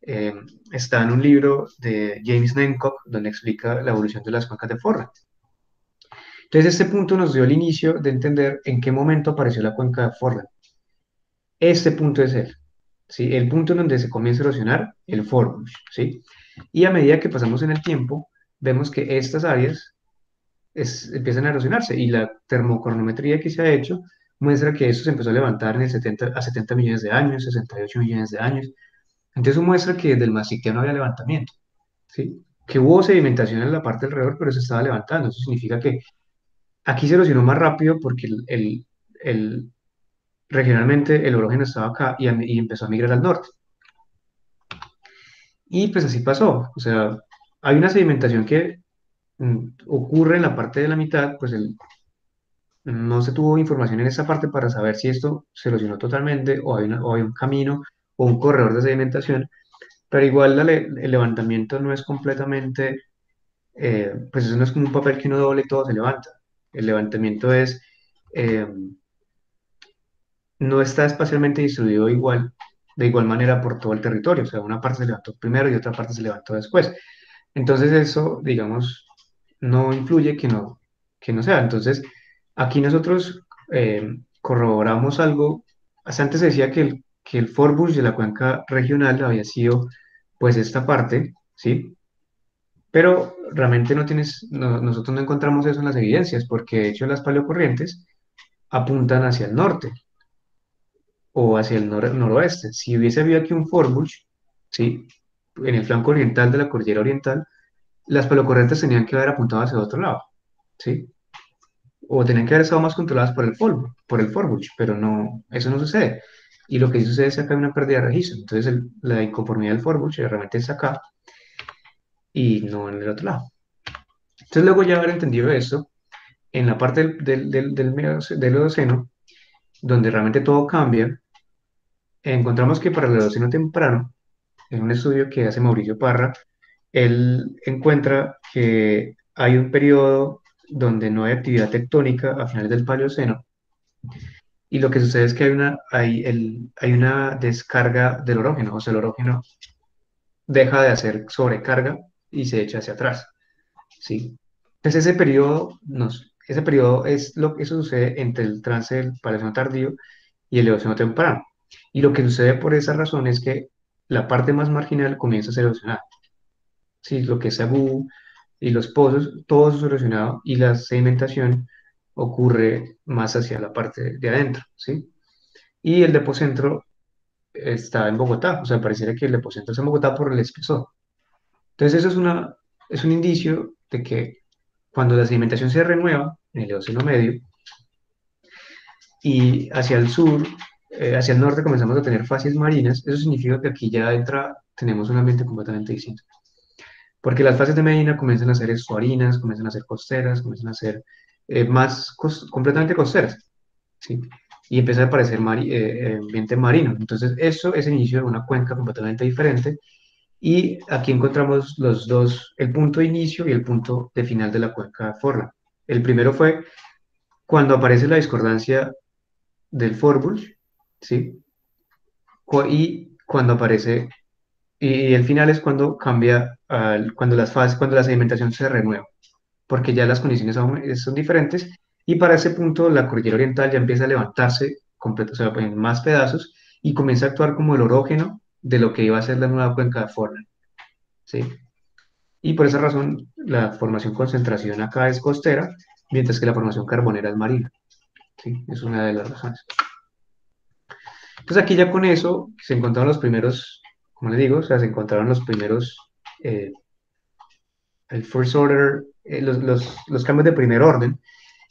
eh, está en un libro de James Nancock donde explica la evolución de las cuencas de Forland. Entonces, este punto nos dio el inicio de entender en qué momento apareció la cuenca de Forland. Este punto es ¿sí? El punto en donde se comienza a erosionar el Forbush, ¿sí? Y a medida que pasamos en el tiempo, vemos que estas áreas empiezan a erosionarse y la termocronometría que se ha hecho muestra que eso se empezó a levantar a 70 millones de años, 68 millones de años. Entonces eso muestra que desde el Maastrichtiano no había levantamiento, ¿sí? Que hubo sedimentación en la parte alrededor, pero se estaba levantando. Eso significa que aquí se erosionó más rápido porque regionalmente el orógeno estaba acá y empezó a migrar al norte. Y pues así pasó. O sea, hay una sedimentación que ocurre en la parte de la mitad, pues no se tuvo información en esa parte para saber si esto se erosionó totalmente o hay un camino o un corredor de sedimentación, pero igual el levantamiento no es completamente, pues eso no es como un papel que uno doble y todo se levanta. El levantamiento eh, no está espacialmente distribuido igual, de igual manera por todo el territorio, o sea, una parte se levantó primero y otra parte se levantó después. Entonces eso, digamos, no influye que no sea. Entonces, aquí nosotros corroboramos algo. Hasta antes se decía que el Forbush de la cuenca regional había sido, pues, esta parte, ¿sí? Pero realmente nosotros no encontramos eso en las evidencias, porque de hecho las paleocorrientes apuntan hacia el norte o hacia el noroeste. Si hubiese habido aquí un Forbush, ¿sí? En el flanco oriental de la cordillera oriental, las paleocorrientes tenían que haber apuntado hacia otro lado, ¿sí? O tenían que haber estado más controladas por el Forbush, pero no, eso no sucede. Y lo que sí sucede es que acá hay una pérdida de registro. Entonces, la inconformidad del Forbush realmente está acá y no en el otro lado. Entonces, luego ya haber entendido eso, en la parte del Eoceno, donde realmente todo cambia, encontramos que para el Eoceno temprano, en un estudio que hace Mauricio Parra, él encuentra que hay un periodo donde no hay actividad tectónica a finales del Paleoceno y lo que sucede es que hay una descarga del orógeno, o sea, el orógeno deja de hacer sobrecarga y se echa hacia atrás, ¿sí? Entonces ese periodo es lo que eso sucede entre el trance del Paleoceno tardío y el Eoceno temprano. Y lo que sucede por esa razón es que la parte más marginal comienza a ser erosionada. Sí, lo que es Sagú y los pozos, todo eso es erosionado y la sedimentación ocurre más hacia la parte de adentro, ¿sí? Y el depocentro está en Bogotá, o sea, pareciera que el depocentro está en Bogotá por el espesor. Entonces eso es un indicio de que cuando la sedimentación se renueva en el Eoceno medio y hacia el sur, hacia el norte comenzamos a tener facies marinas, eso significa que aquí ya entra, tenemos un ambiente completamente distinto. Porque las fases de Medina comienzan a ser estuarinas, comienzan a ser costeras, comienzan a ser completamente costeras, ¿sí? Y empieza a aparecer ambiente marino. Entonces, eso es el inicio de una cuenca completamente diferente. Y aquí encontramos los dos, el punto de inicio y el punto de final de la cuenca de Forlan. El primero fue cuando aparece la discordancia del Forbush, ¿sí? Y cuando aparece, y el final es cuando cambia, cuando las fases, cuando la sedimentación se renueva, porque ya las condiciones son diferentes y para ese punto la cordillera oriental ya empieza a levantarse completo, o sea, en más pedazos y comienza a actuar como el orógeno de lo que iba a ser la nueva cuenca de Forlan, ¿sí? Y por esa razón la formación concentración acá es costera, mientras que la formación carbonera es marina, ¿sí? Es una de las razones. Entonces aquí ya con eso se encontraron los primeros, como les digo, o sea, se encontraron los primeros, eh, el first order, los cambios de primer orden,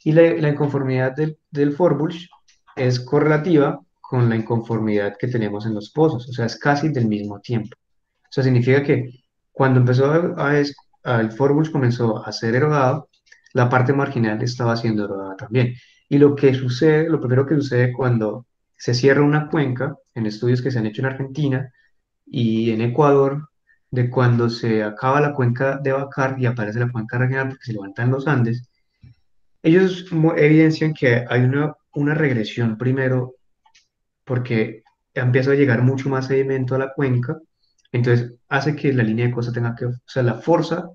y la inconformidad del Forbush es correlativa con la inconformidad que tenemos en los pozos, o sea, es casi del mismo tiempo. O sea, significa que cuando el Forbush comenzó a ser erodado, la parte marginal estaba siendo erodada también. Y lo que sucede, lo primero que sucede cuando se cierra una cuenca, en estudios que se han hecho en Argentina y en Ecuador, de cuando se acaba la cuenca de Bacar y aparece la cuenca regional porque se levantan los Andes, ellos evidencian que hay una regresión primero porque empieza a llegar mucho más sedimento a la cuenca, entonces hace que la línea de costa tenga que, o sea, la fuerza,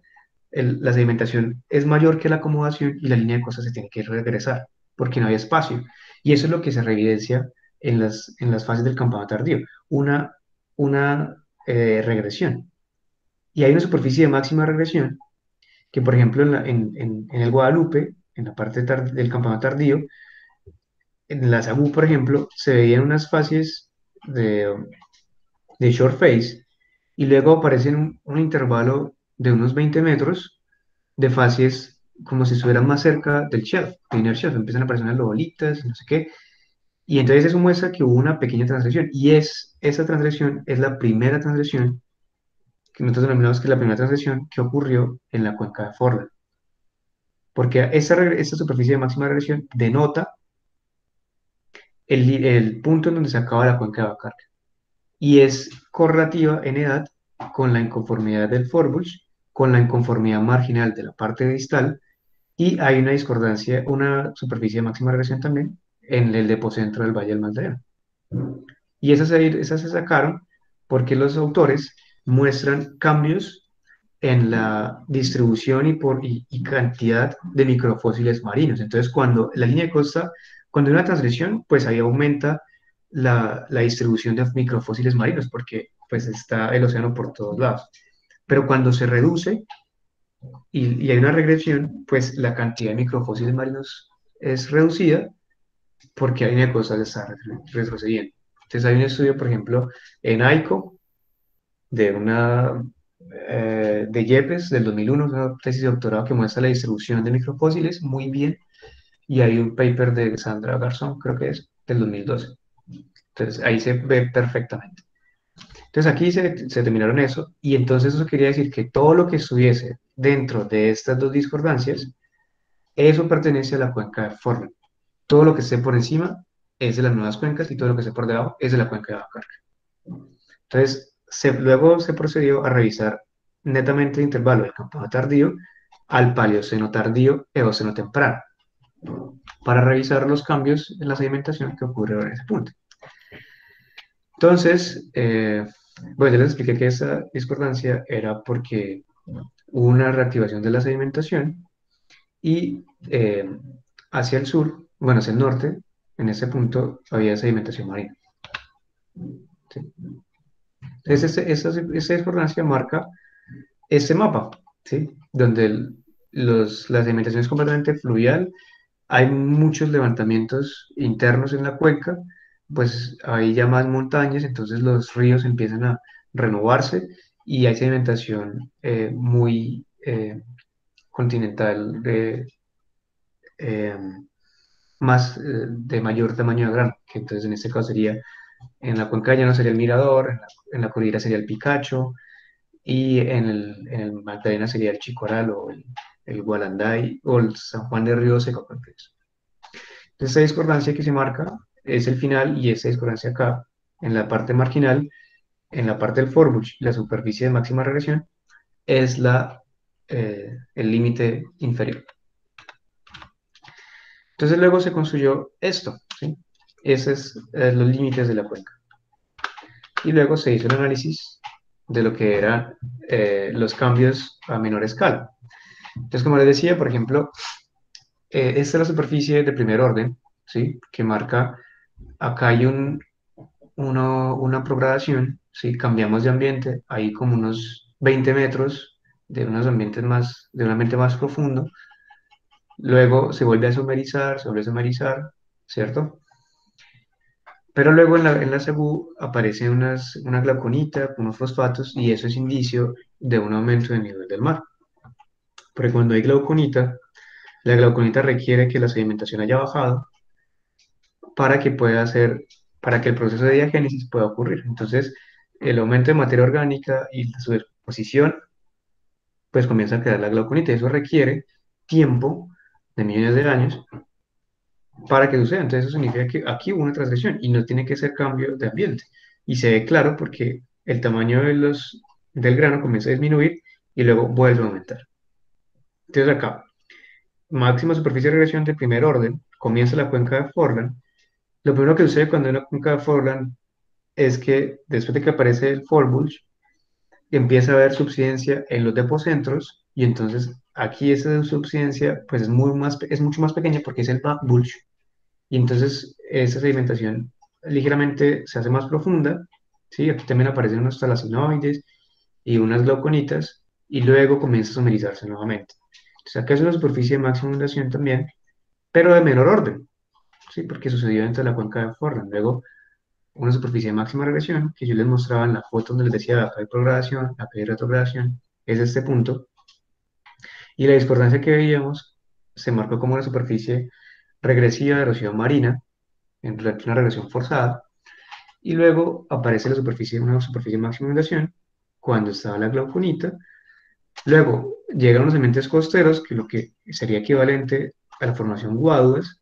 la sedimentación es mayor que la acomodación y la línea de costa se tiene que regresar porque no había espacio. Y eso es lo que se reevidencia en las fases del campado tardío, una regresión. Y hay una superficie de máxima regresión que, por ejemplo, en el Guadalupe, en la parte del campado tardío, en la Sagú, por ejemplo, se veían unas fases de short phase y luego aparece un intervalo de unos 20 metros de fases como si estuvieran más cerca del shelf, del inner shelf, empiezan a aparecer unas bolitas, no sé qué, y entonces eso muestra que hubo una pequeña transgresión y esa transgresión es la primera transgresión que nosotros denominamos que es la primera transgresión que ocurrió en la cuenca de Forlan, porque esta superficie de máxima regresión denota el punto en donde se acaba la cuenca de Bacardi y es correlativa en edad con la inconformidad del Fórmula, con la inconformidad marginal de la parte distal, y hay una discordancia, una superficie de máxima regresión también en el depocentro del Valle del Magdalena. Y esas se sacaron porque los autores muestran cambios en la distribución y cantidad de microfósiles marinos. Entonces, cuando la línea de costa, cuando hay una transgresión, pues ahí aumenta la distribución de microfósiles marinos, porque pues está el océano por todos lados. Pero cuando se reduce y hay una regresión, pues la cantidad de microfósiles marinos es reducida porque la línea de costa está retrocediendo. Entonces hay un estudio, por ejemplo, en AICO, de una de Yepes del 2001, una tesis de doctorado que muestra la distribución de microfósiles muy bien, y hay un paper de Sandra Garzón, creo que es, del 2012. Entonces ahí se ve perfectamente. Entonces aquí se terminaron eso, y entonces eso quería decir que todo lo que estuviese dentro de estas dos discordancias, eso pertenece a la cuenca de Forman. Todo lo que esté por encima es de las nuevas cuencas y todo lo que esté por debajo es de la cuenca de Bacarca. Entonces, luego se procedió a revisar netamente el intervalo del Campano tardío al Paleoceno tardío, Eoceno temprano, para revisar los cambios en la sedimentación que ocurrieron en ese punto. Entonces, bueno, ya les expliqué que esa discordancia era porque hubo una reactivación de la sedimentación y hacia el sur, bueno, hacia el norte, en ese punto había sedimentación marina. ¿Sí? Entonces, esa discordancia marca este mapa, ¿sí? Donde la sedimentación es completamente fluvial, hay muchos levantamientos internos en la cuenca, pues hay ya más montañas, entonces los ríos empiezan a renovarse y hay sedimentación muy continental eh, de mayor tamaño de grano, que entonces en este caso sería, en la cuenca ya no sería el Mirador, en la cordillera sería el Picacho, y en el Magdalena sería el Chicoral o el Gualanday o el San Juan de Río Seco. Entonces, esta discordancia que se marca es el final, y esta discordancia acá, en la parte marginal, en la parte del Forbush, la superficie de máxima regresión, es el límite inferior. Entonces luego se construyó esto, ¿sí? Esos son los límites de la cuenca. Y luego se hizo el análisis de lo que eran los cambios a menor escala. Entonces, como les decía, por ejemplo, esta es la superficie de primer orden, ¿sí? Que marca, acá hay una progradación, ¿sí? Cambiamos de ambiente, hay como unos 20 metros de un ambiente más profundo, luego se vuelve a somerizar, se vuelve a somerizar, ¿cierto? Pero luego en la SEBU aparece una glauconita, unos fosfatos, y eso es indicio de un aumento del nivel del mar. Porque cuando hay glauconita, la glauconita requiere que la sedimentación haya bajado para que para que el proceso de diagénesis pueda ocurrir. Entonces, el aumento de materia orgánica y su exposición, pues comienza a crear la glauconita. Y eso requiere tiempo de millones de años para que suceda. Entonces, eso significa que aquí hubo una transgresión y no tiene que ser cambio de ambiente. Y se ve claro porque el tamaño del grano comienza a disminuir y luego vuelve a aumentar. Entonces, acá, máxima superficie de regresión de primer orden, comienza la cuenca de Forlan. Lo primero que sucede cuando hay una cuenca de Forlan es que después de que aparece el Fallbulge, empieza a haber subsidencia en los depocentros, y entonces aquí esa subsidencia pues es mucho más pequeña porque es el backbulge, y entonces esa sedimentación ligeramente se hace más profunda, ¿sí? Aquí también aparecen unos talacinoides y unas glauconitas, y luego comienza a sumerizarse nuevamente. Entonces acá es una superficie de máxima inundación también, pero de menor orden, ¿sí? Porque sucedió dentro de la cuenca de Forlan. Luego una superficie de máxima regresión, que yo les mostraba en la foto donde les decía, acá hay progradación, acá hay retrogradación, es este punto, y la discordancia que veíamos se marcó como una superficie regresiva de erosión marina, en una regresión forzada, y luego aparece una superficie de máxima inundación cuando estaba la glauconita. Luego llegan los ambientes costeros, que lo que sería equivalente a la formación Guaduas,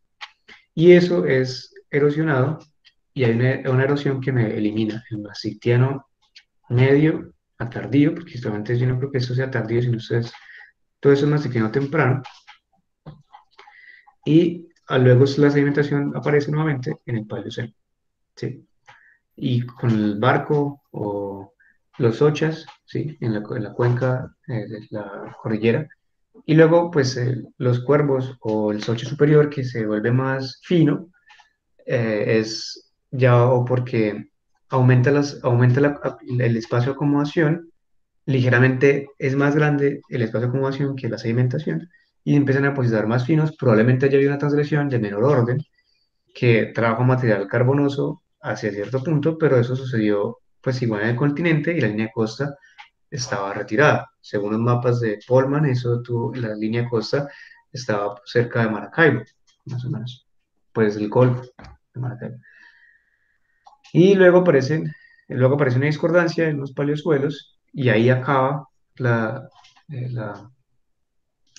y eso es erosionado, y hay una erosión que me elimina el masictiano medio a tardío, porque justamente yo no creo que eso sea tardío, sino ustedes, todo eso es mastictiano temprano, y luego la sedimentación aparece nuevamente en el Paleoceno, ¿sí? Y con el barco o los ochas, ¿sí? En la cuenca de la cordillera, y luego pues los cuervos o el soche superior que se vuelve más fino, es ya o porque el espacio de acomodación, ligeramente es más grande el espacio de acomodación que la sedimentación, y empiezan a depositar más finos, probablemente haya habido una transgresión de menor orden que trajo material carbonoso hacia cierto punto, pero eso sucedió pues igual en el continente y la línea de costa estaba retirada. Según los mapas de Polman, la línea de costa estaba cerca de Maracaibo, más o menos, pues el Golfo de Maracaibo. Y luego aparece una discordancia en los paleosuelos y ahí acaba la, eh, la,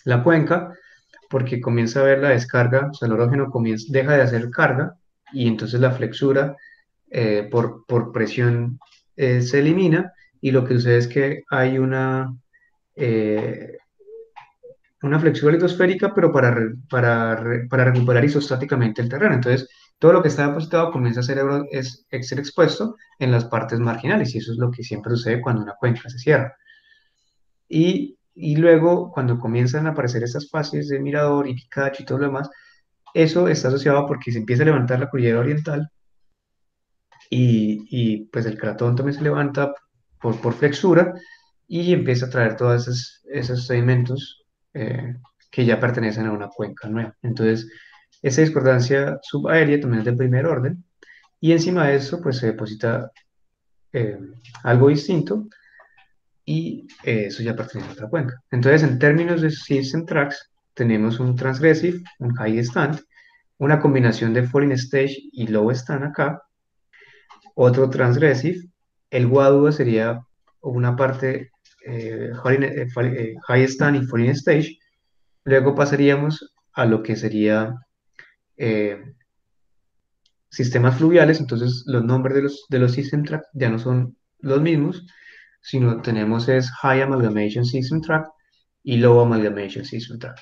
la cuenca porque comienza a haber la descarga, o sea, el orógeno deja de hacer carga y entonces la flexura por presión se elimina y lo que sucede es que hay eh, una flexura litosférica, pero para recuperar isostáticamente el terreno. Entonces, todo lo que está depositado comienza a ser expuesto en las partes marginales, y eso es lo que siempre sucede cuando una cuenca se cierra. Y luego, cuando comienzan a aparecer estas fases de Mirador y Picacho y todo lo demás, eso está asociado porque se empieza a levantar la cordillera oriental y pues el cratón también se levanta por flexura y empieza a traer todos esos sedimentos que ya pertenecen a una cuenca nueva. Entonces, esa discordancia subaérea también es de primer orden y encima de eso pues se deposita eh, algo distinto y eso ya pertenece a otra cuenca. Entonces, en términos de System Tracks, tenemos un Transgressive, un High Stand, una combinación de Falling Stage y Low Stand acá, otro Transgressive, el Wadua sería una parte High Stand y Falling Stage, luego pasaríamos a lo que sería eh, sistemas fluviales, entonces los nombres de los System Tracks ya no son los mismos, sino tenemos es High Amalgamation System Tract y Low Amalgamation System Tract.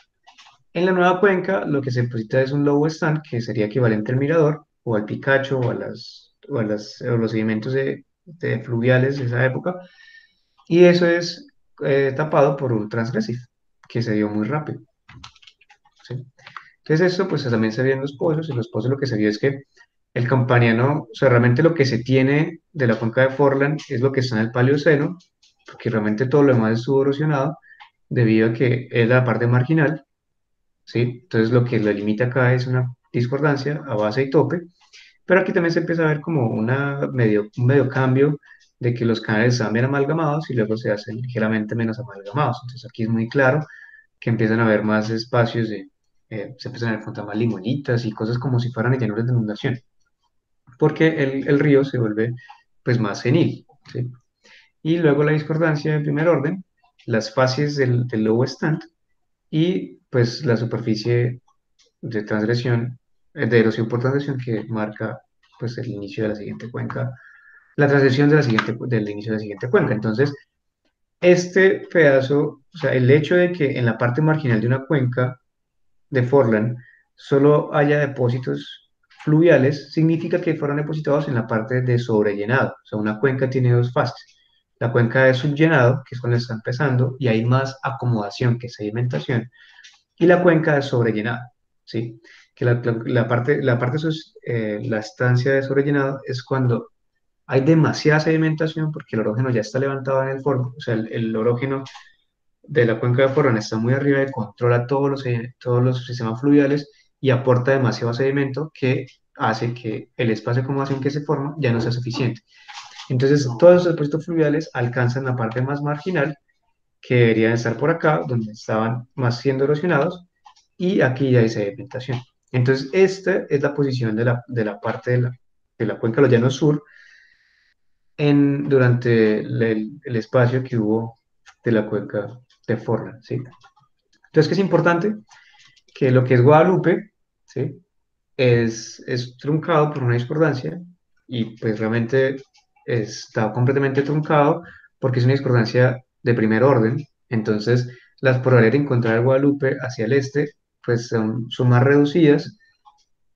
En la nueva cuenca lo que se deposita es un low stand que sería equivalente al mirador o al Picacho o los sedimentos de fluviales de esa época y eso es tapado por un transgressive que se dio muy rápido, ¿sí? Entonces esto pues también se vio en los pozos y los pozos lo que se vio es que el Campaniano, o sea, realmente lo que se tiene de la cuenca de Forland es lo que está en el Paleoceno, porque realmente todo lo demás estuvo erosionado debido a que es la parte marginal, ¿sí? Entonces lo que lo limita acá es una discordancia a base y tope, pero aquí también se empieza a ver como un medio cambio de que los canales están bien amalgamados y luego se hacen ligeramente menos amalgamados. Entonces aquí es muy claro que empiezan a haber más espacios se empiezan a ver juntar más limonitas y cosas como si fueran llanuras de inundación, porque el río se vuelve pues más senil, ¿sí? Y luego la discordancia de primer orden, las fases del low stand y pues la superficie de transgresión, de erosión por transgresión que marca pues el inicio de la siguiente cuenca, la transgresión del inicio de la siguiente cuenca. Entonces, este pedazo, o sea, el hecho de que en la parte marginal de una cuenca de Forland solo haya depósitos fluviales, significa que fueron depositados en la parte de sobrellenado. O sea, una cuenca tiene dos fases. La cuenca de subllenado, que es cuando está empezando, y hay más acomodación que sedimentación, y la cuenca de sobrellenado, ¿sí? Que la estancia de sobrellenado es cuando hay demasiada sedimentación porque el orógeno ya está levantado en el fondo, o sea, el orógeno de la cuenca de Porrón está muy arriba y controla todos los sistemas fluviales y aporta demasiado sedimento que hace que el espacio de acomodación que se forma ya no sea suficiente. Entonces, todos los depósitos fluviales alcanzan la parte más marginal, que deberían estar por acá, donde estaban más siendo erosionados, y aquí ya hay sedimentación. Entonces, esta es la posición de la parte de la cuenca de los llanos sur, durante el espacio que hubo de la cuenca de Forlan, ¿sí? Entonces, ¿qué es importante? Que lo que es Guadalupe, ¿sí? Es truncado por una discordancia y pues realmente está completamente truncado porque es una discordancia de primer orden. Entonces, las probabilidades de encontrar el Guadalupe hacia el este pues son más reducidas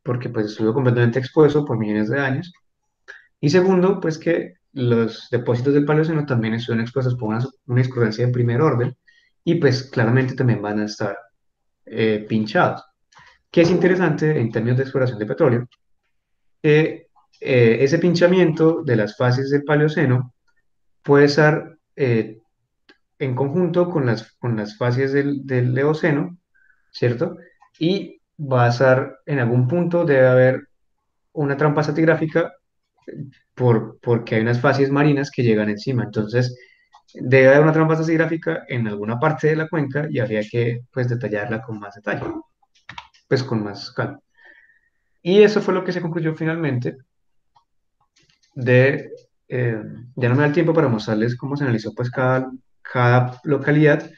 porque pues estuvo completamente expuesto por millones de años. Y segundo, pues que los depósitos del Paleoceno también estuvieron expuestos por una discordancia de primer orden y pues claramente también van a estar pinchados. Que es interesante en términos de exploración de petróleo, que ese pinchamiento de las fases del Paleoceno puede estar en conjunto con las fases del Eoceno, ¿cierto? Y va a estar en algún punto, debe haber una trampa estratigráfica porque hay unas fases marinas que llegan encima. Entonces, debe haber una trampa estratigráfica en alguna parte de la cuenca y habría que pues detallarla con más detalle, pues con más calma. Y eso fue lo que se concluyó finalmente de, ya no me da el tiempo para mostrarles cómo se analizó pues cada localidad,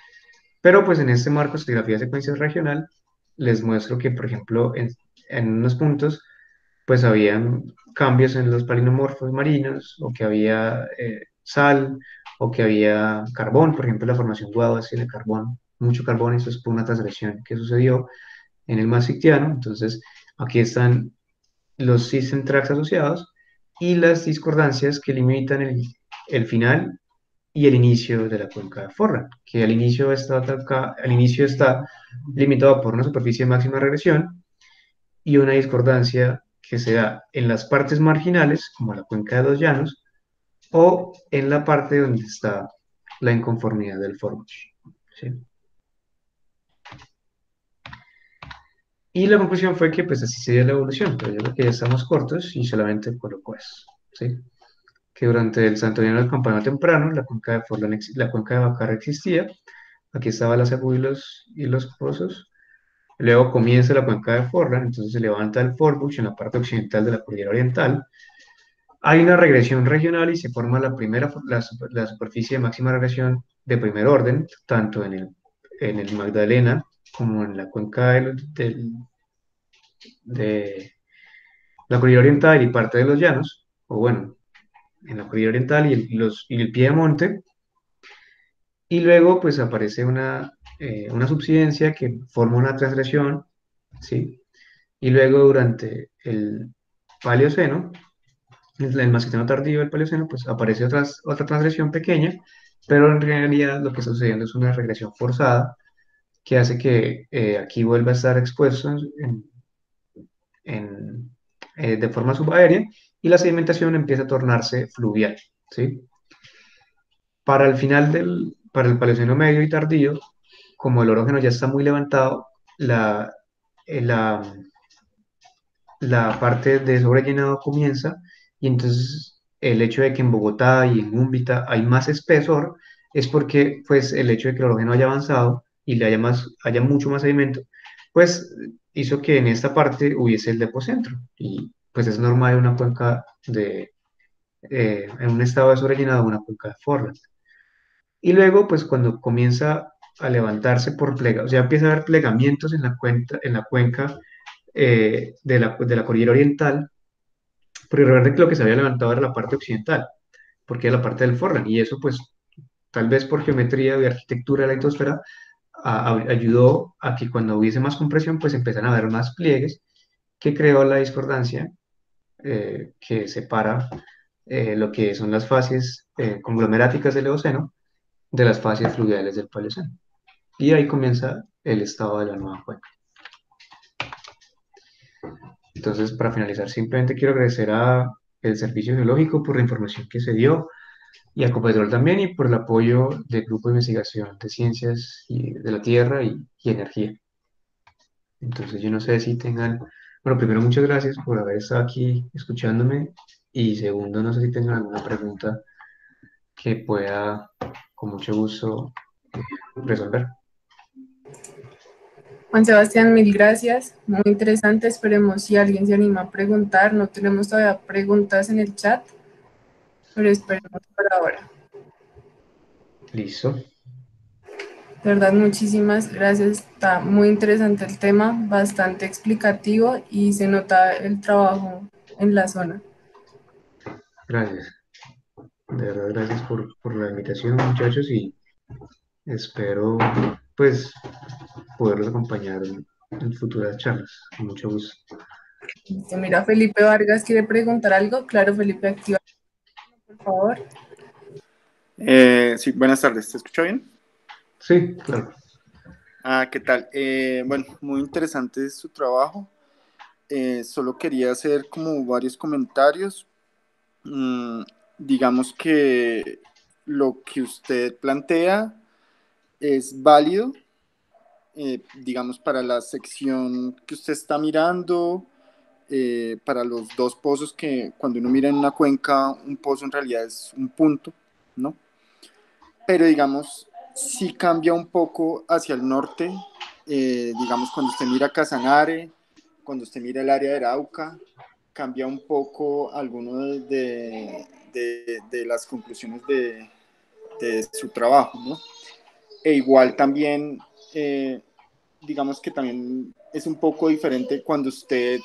pero pues en este marco de estratigrafía de secuencias regional les muestro que, por ejemplo, en unos puntos pues habían cambios en los palinomorfos marinos, o que había sal, o que había carbón, por ejemplo, la formación Guadua tiene carbón, mucho carbón, eso es por una transgresión que sucedió en el Maastrichtiano. Entonces, aquí están los system tracks asociados y las discordancias que limitan el final y el inicio de la cuenca de Forra, que al inicio está limitado por una superficie de máxima regresión y una discordancia que se da en las partes marginales, como la cuenca de los llanos, o en la parte donde está la inconformidad del Forbush. ¿Sí? Y la conclusión fue que pues así sería la evolución, pero yo creo que ya estamos cortos y solamente coloco eso. ¿Sí? Que durante el Santoniano del Campano temprano, la cuenca de Forlán, la cuenca de Bacarra existía, aquí estaban las Agu y los pozos, luego comienza la cuenca de Forlán, entonces se levanta el Forbush en la parte occidental de la cordillera oriental, hay una regresión regional y se forma la superficie de máxima regresión de primer orden, tanto en el Magdalena como en la cuenca de la cordillera oriental y parte de los llanos, o bueno, en la cordillera oriental y el piedemonte. Y luego pues aparece una subsidencia que forma una transgresión, ¿sí? Y luego durante el Paleoceno, el Masquitano tardío del Paleoceno, pues aparece otra transgresión pequeña, pero en realidad lo que está sucediendo es una regresión forzada que hace que aquí vuelva a estar expuesto en- de forma subaérea y la sedimentación empieza a tornarse fluvial, ¿sí? Para el Paleoceno medio y tardío, como el orógeno ya está muy levantado, la, eh, la, la parte de sobrellenado comienza y entonces el hecho de que en Bogotá y en Úmbita hay más espesor es porque pues el hecho de que el orógeno haya avanzado y haya mucho más sedimento, pues hizo que en esta parte hubiese el depocentro y pues es normal en una cuenca en un estado de sobrellenado, una cuenca de Forland. Y luego, pues cuando comienza a levantarse por plega, o sea, empieza a haber plegamientos en la cuenca de la cordillera oriental, porque recuerden que lo que se había levantado era la parte occidental, porque era la parte del Forlan, y eso pues tal vez por geometría y arquitectura de la litosfera ayudó a que cuando hubiese más compresión pues empezaran a haber más pliegues que creó la discordancia que separa lo que son las fases conglomeráticas del Eoceno de las fases fluviales del Paleoceno. Y ahí comienza el estado de la nueva cuenca. Entonces, para finalizar, simplemente quiero agradecer a el Servicio Geológico por la información que se dio y a Ecopetrol también y por el apoyo del Grupo de Investigación de Ciencias de la Tierra y Energía. Entonces, yo no sé si tengan, bueno, primero muchas gracias por haber estado aquí escuchándome y segundo, no sé si tengan alguna pregunta que pueda con mucho gusto resolver. Juan Sebastián, mil gracias. Muy interesante. Esperemos si alguien se anima a preguntar. No tenemos todavía preguntas en el chat. pero esperemos por ahora. Listo. De verdad, muchísimas gracias. Está muy interesante el tema, bastante explicativo y se nota el trabajo en la zona. Gracias. De verdad, gracias por la invitación, muchachos, y espero, pues, poderlos acompañar en futuras charlas. Con mucho gusto. Listo, mira, Felipe Vargas quiere preguntar algo. Claro, Felipe, activa, por favor. Sí, buenas tardes, ¿te escucho bien? Sí, claro. ¿Qué tal? Bueno, muy interesante su trabajo. Solo quería hacer como varios comentarios. Mm, digamos que lo que usted plantea es válido, digamos, para la sección que usted está mirando, para los dos pozos que cuando uno mira en una cuenca, un pozo en realidad es un punto, ¿no? Pero digamos, sí cambia un poco hacia el norte, digamos, cuando usted mira Casanare, cuando usted mira el área de Arauca, cambia un poco algunas de las conclusiones de su trabajo, ¿no? E igual también, digamos que también es un poco diferente cuando usted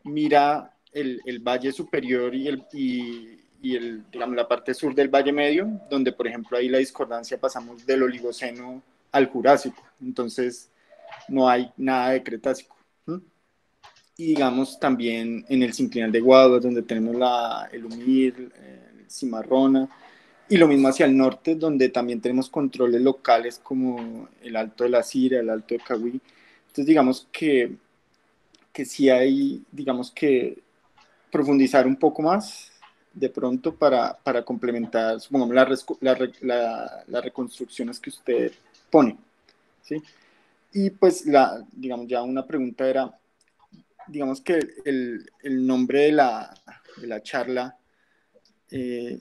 mira el valle superior y digamos, la parte sur del valle medio, donde por ejemplo ahí la discordancia pasamos del Oligoceno al Jurásico, entonces no hay nada de Cretácico. ¿Mm? Y digamos también en el Sinclinal de Guaduas, donde tenemos el Umir, el Cimarrona, y lo mismo hacia el norte, donde también tenemos controles locales como el Alto de la Cira, el Alto de Cahuí. Entonces digamos que sí hay, digamos que profundizar un poco más de pronto para complementar, supongamos, las reconstrucciones que usted pone, ¿sí? Y pues, digamos, ya una pregunta era, digamos que el nombre de la charla, eh,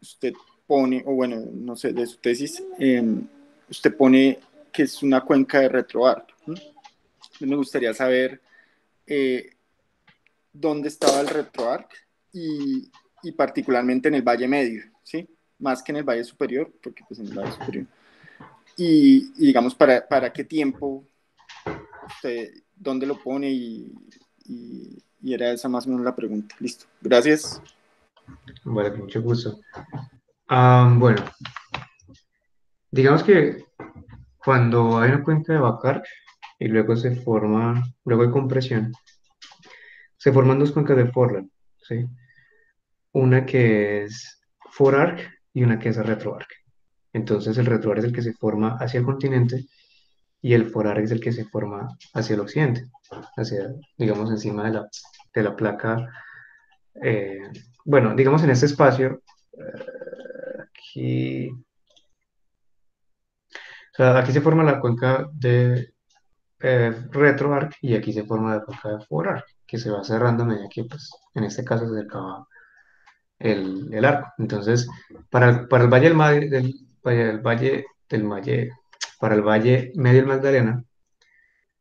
usted pone, o bueno, no sé, de su tesis, usted pone que es una cuenca de retroarc. Me gustaría saber eh, dónde estaba el RetroArch y particularmente en el Valle Medio, ¿sí? Más que en el Valle Superior, porque pues en el Valle Superior. Y digamos, para qué tiempo, usted, dónde lo pone y era esa más o menos la pregunta. Listo, gracias. Vale, con mucho gusto. Bueno, digamos que cuando hay una cuenca de Bacar y luego hay compresión, se forman dos cuencas de Forlan, ¿sí? Una que es forearc y una que es retroarc. Entonces el retroarc es el que se forma hacia el continente y el forearc es el que se forma hacia el occidente, hacia, digamos, encima de la placa. eh, bueno, digamos en este espacio, aquí, o sea, aquí se forma la cuenca de retroarc y aquí se forma la cuenca de forearc, que se va cerrando a medida que, pues, en este caso se acercaba el arco. Entonces, para el Valle para el Valle Medio del Magdalena,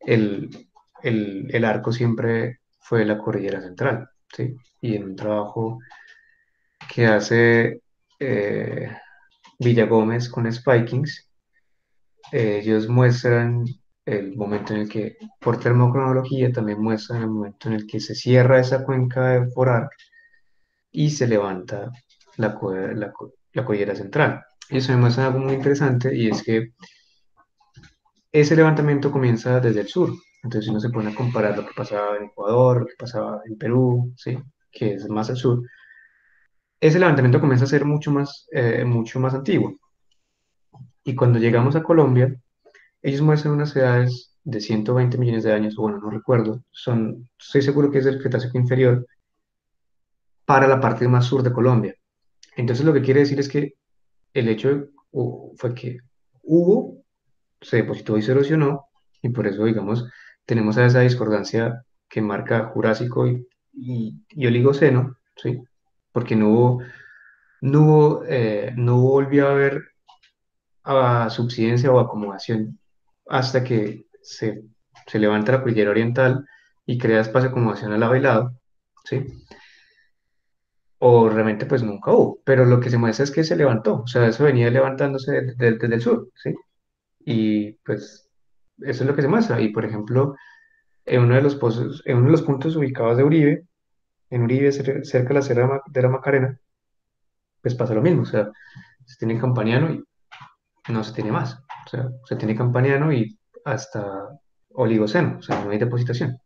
el, el arco siempre fue la cordillera central, ¿sí? Y en un trabajo que hace eh, Villagómez con Spikings, ellos muestran el momento en el que, por termocronología, también muestran el momento en el que se cierra esa cuenca de Forar y se levanta la cordillera central. Y eso me muestra algo muy interesante y es que ese levantamiento comienza desde el sur. Entonces, si uno se pone a comparar lo que pasaba en Ecuador, lo que pasaba en Perú, ¿sí? Que es más al sur, ese levantamiento comienza a ser mucho más antiguo. Y cuando llegamos a Colombia, ellos muestran unas edades de 120 millones de años, o bueno, no recuerdo, estoy seguro que es del Cretácico inferior para la parte más sur de Colombia. Entonces, lo que quiere decir es que el hecho fue que hubo, se depositó y se erosionó, y por eso, digamos, tenemos a esa discordancia que marca Jurásico y Oligoceno, ¿sí? Porque no volvió a haber subsidencia o acomodación hasta que se levanta la cordillera oriental y crea espacio de acomodación al lado y lado, ¿sí? o realmente pues nunca hubo, pero lo que se muestra es que se levantó, o sea, eso venía levantándose desde el sur, ¿sí? Y pues eso es lo que se muestra. Y por ejemplo, en uno de los pozos, en uno de los puntos ubicados de Uribe, en Uribe, cerca de la Sierra de la Macarena, pues pasa lo mismo, o sea, se tiene Campaniano y no se tiene más, o sea, se tiene Campaniano y hasta Oligoceno, o sea, no hay depositación.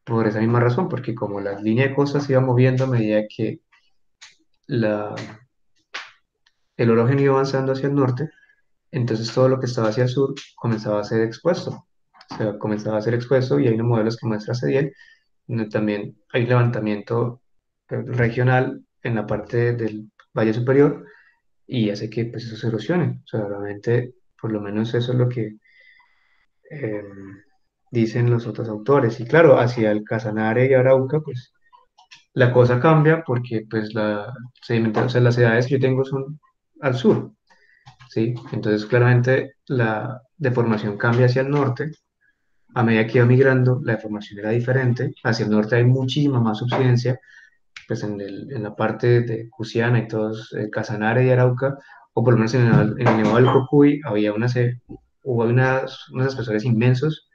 Por esa misma razón, porque como la línea de costa se iba moviendo a medida que la, el orógeno iba avanzando hacia el norte, entonces todo lo que estaba hacia el sur comenzaba a ser expuesto. O sea, comenzaba a ser expuesto y hay unos modelos que muestra CDL, donde también hay levantamiento regional en la parte del Valle Superior y hace que pues, eso se erosione. O sea, realmente, por lo menos eso es lo que eh, dicen los otros autores. Y claro, hacia el Casanare y Arauca, pues la cosa cambia porque pues o sea, las edades que yo tengo son al sur, ¿sí? Entonces claramente la deformación cambia hacia el norte. A medida que iba migrando, la deformación era diferente. Hacia el norte hay muchísima más subsidencia, pues en la parte de Cusiana y todos, Casanare y Arauca, o por lo menos en el Nevado del Cocuy, hubo unos espesores inmensos,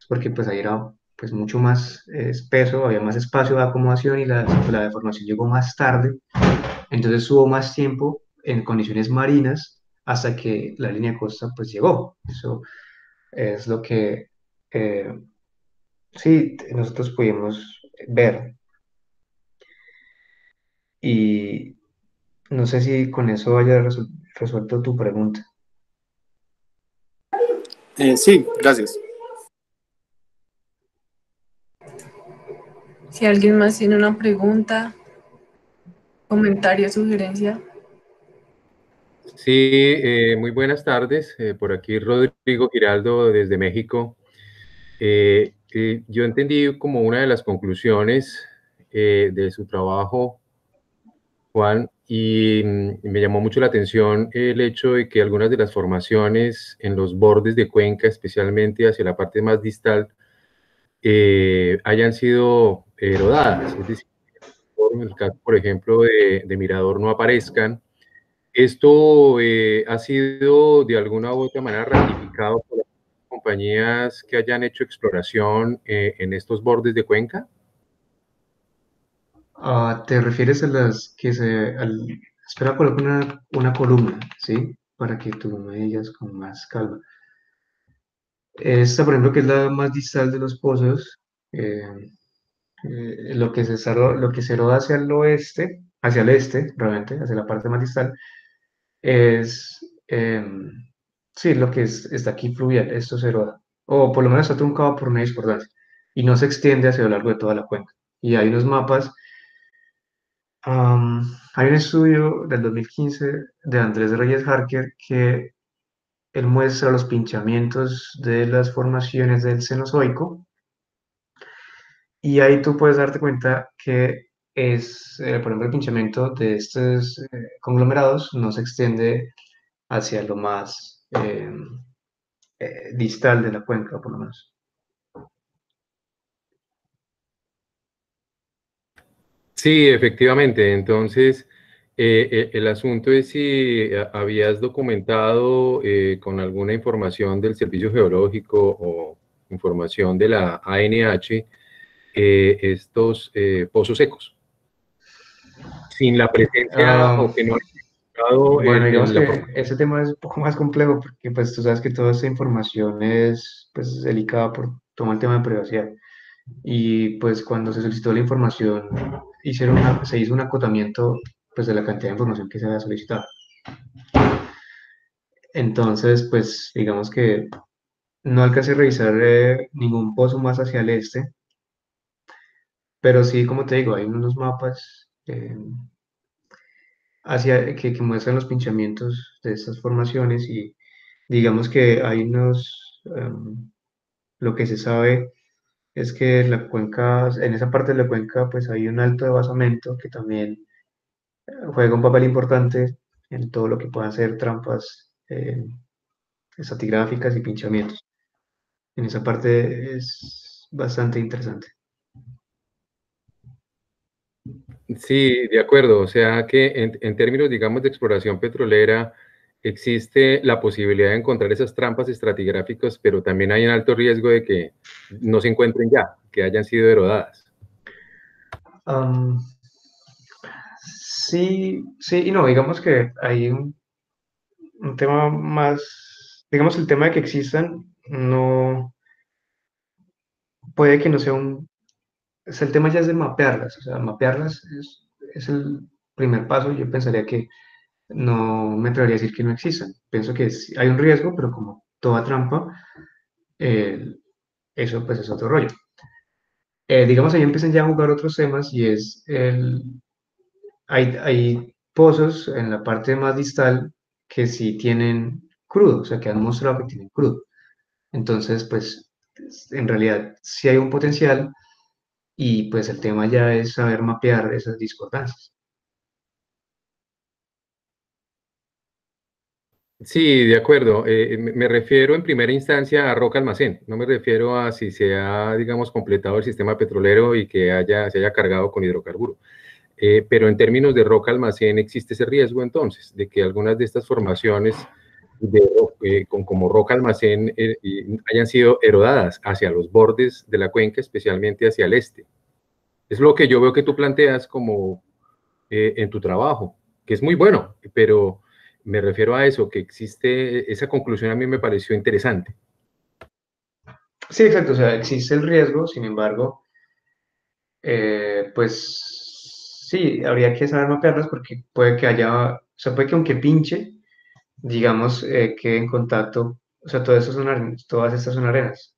porque pues ahí era pues mucho más espeso, había más espacio de acomodación y la deformación llegó más tarde, entonces hubo más tiempo en condiciones marinas hasta que la línea de costa pues llegó. Eso es lo que eh, sí nosotros pudimos ver. Y no sé si con eso haya resuelto tu pregunta. Sí, gracias. Si alguien más tiene una pregunta, comentario, sugerencia. Sí, muy buenas tardes. Por aquí Rodrigo Giraldo desde México. Yo entendí como una de las conclusiones de su trabajo, Juan, y me llamó mucho la atención el hecho de que algunas de las formaciones en los bordes de cuenca, especialmente hacia la parte más distal, hayan sido erodadas. Es decir, en el caso, por ejemplo, de Mirador no aparezcan. Esto ha sido de alguna u otra manera ratificado por las compañías que hayan hecho exploración en estos bordes de cuenca. ¿Te refieres a las que espera, coloco una columna, ¿sí? Para que tú me digas con más calma. Esta, por ejemplo, que es la más distal de los pozos, lo que se roda hacia el oeste, hacia el este, realmente, hacia la parte más distal, es, sí, lo que está aquí fluvial, esto se roda, o por lo menos está truncado por una discordancia, y no se extiende hacia lo largo de toda la cuenca. Y hay unos mapas. Hay un estudio del 2015 de Andrés Reyes Harker que él muestra los pinchamientos de las formaciones del Cenozoico y ahí tú puedes darte cuenta que por ejemplo, el pinchamiento de estos conglomerados no se extiende hacia lo más distal de la cuenca, por lo menos. Sí, efectivamente. Entonces, el asunto es si habías documentado con alguna información del Servicio Geológico o información de la ANH estos pozos secos, sin la presencia o Am, que no haya estado bueno, digamos en la que formación. ese tema es un poco más complejo porque pues tú sabes que toda esta información es pues delicada por todo el tema de privacidad. Y pues cuando se solicitó la información, se hizo un acotamiento pues de la cantidad de información que se había solicitado. Entonces, pues digamos que no alcancé a revisar ningún pozo más hacia el este, pero sí, como te digo, hay unos mapas que muestran los pinchamientos de estas formaciones y digamos que hay lo que se sabe es que en esa parte de la cuenca, pues hay un alto devasamento que también juega un papel importante en todo lo que puedan ser trampas estratigráficas y pinchamientos. En esa parte es bastante interesante. Sí, de acuerdo. O sea que en términos, digamos, de exploración petrolera, existe la posibilidad de encontrar esas trampas estratigráficas, pero también hay un alto riesgo de que no se encuentren ya, que hayan sido erodadas. Am, sí, sí y no, digamos que hay un tema más, digamos, el tema de que existan, no, puede que no sea el tema ya es de mapearlas, o sea, mapearlas es el primer paso. Yo pensaría que no me atrevería a decir que no existan. Pienso que sí hay un riesgo, pero como toda trampa, eh, eso pues es otro rollo. Digamos, ahí empiezan ya a jugar otros temas y hay pozos en la parte más distal que sí tienen crudo, o sea, que han mostrado que tienen crudo. Entonces, pues, en realidad sí hay un potencial y pues el tema ya es saber mapear esas discordancias. Sí, de acuerdo. Me refiero en primera instancia a Roca Almacén. No me refiero a si se ha, digamos, completado el sistema petrolero y que se haya cargado con hidrocarburo. Pero en términos de Roca Almacén existe ese riesgo entonces de que algunas de estas formaciones como Roca Almacén hayan sido erodadas hacia los bordes de la cuenca, especialmente hacia el este. Es lo que yo veo que tú planteas como en tu trabajo, que es muy bueno, pero me refiero a eso, que existe, esa conclusión a mí me pareció interesante. Sí, exacto, o sea, existe el riesgo, sin embargo, pues sí, habría que saber mapearlas porque puede que haya, o sea, puede que aunque pinche, digamos, quede en contacto, o sea, todas estas son arenas.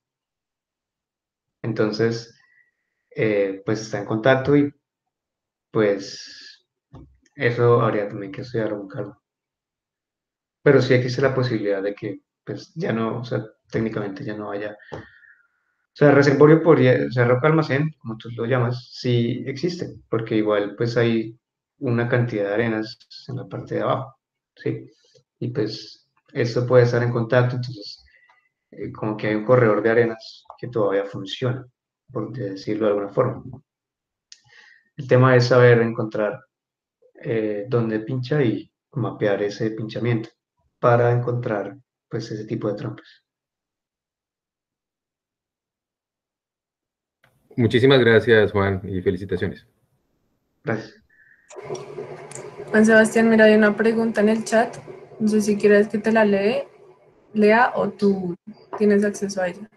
Entonces, pues está en contacto y pues eso habría también que estudiarlo con calma. Pero sí existe la posibilidad de que pues ya no, o sea, técnicamente ya no haya. O sea, reservorio podría, o sea, roca almacén, como tú lo llamas, sí existe, porque igual pues hay una cantidad de arenas en la parte de abajo, ¿sí? Y pues esto puede estar en contacto, entonces como que hay un corredor de arenas que todavía funciona, por decirlo de alguna forma. El tema es saber encontrar dónde pincha y mapear ese pinchamiento para encontrar pues ese tipo de trampas. Muchísimas gracias, Juan, y felicitaciones. Gracias. Juan Sebastián, mira, hay una pregunta en el chat. No sé si quieres que te la lea o tú tienes acceso a ella.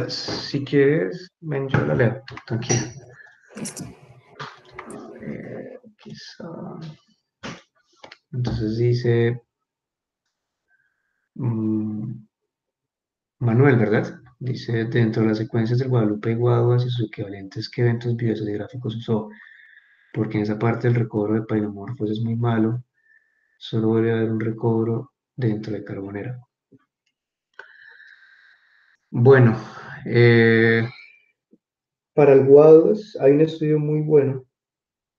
Si quieres, ven, yo la leo, tranquilo. Listo. Quizá. Entonces dice mm, Manuel, ¿verdad? Dice, dentro de las secuencias del Guadalupe y Guaduas y sus equivalentes, ¿qué eventos biogeográficos usó? Porque en esa parte el recobro de painomorfos es muy malo, solo debe haber un recobro dentro de Carbonera. Bueno, para el Guaduas hay un estudio muy bueno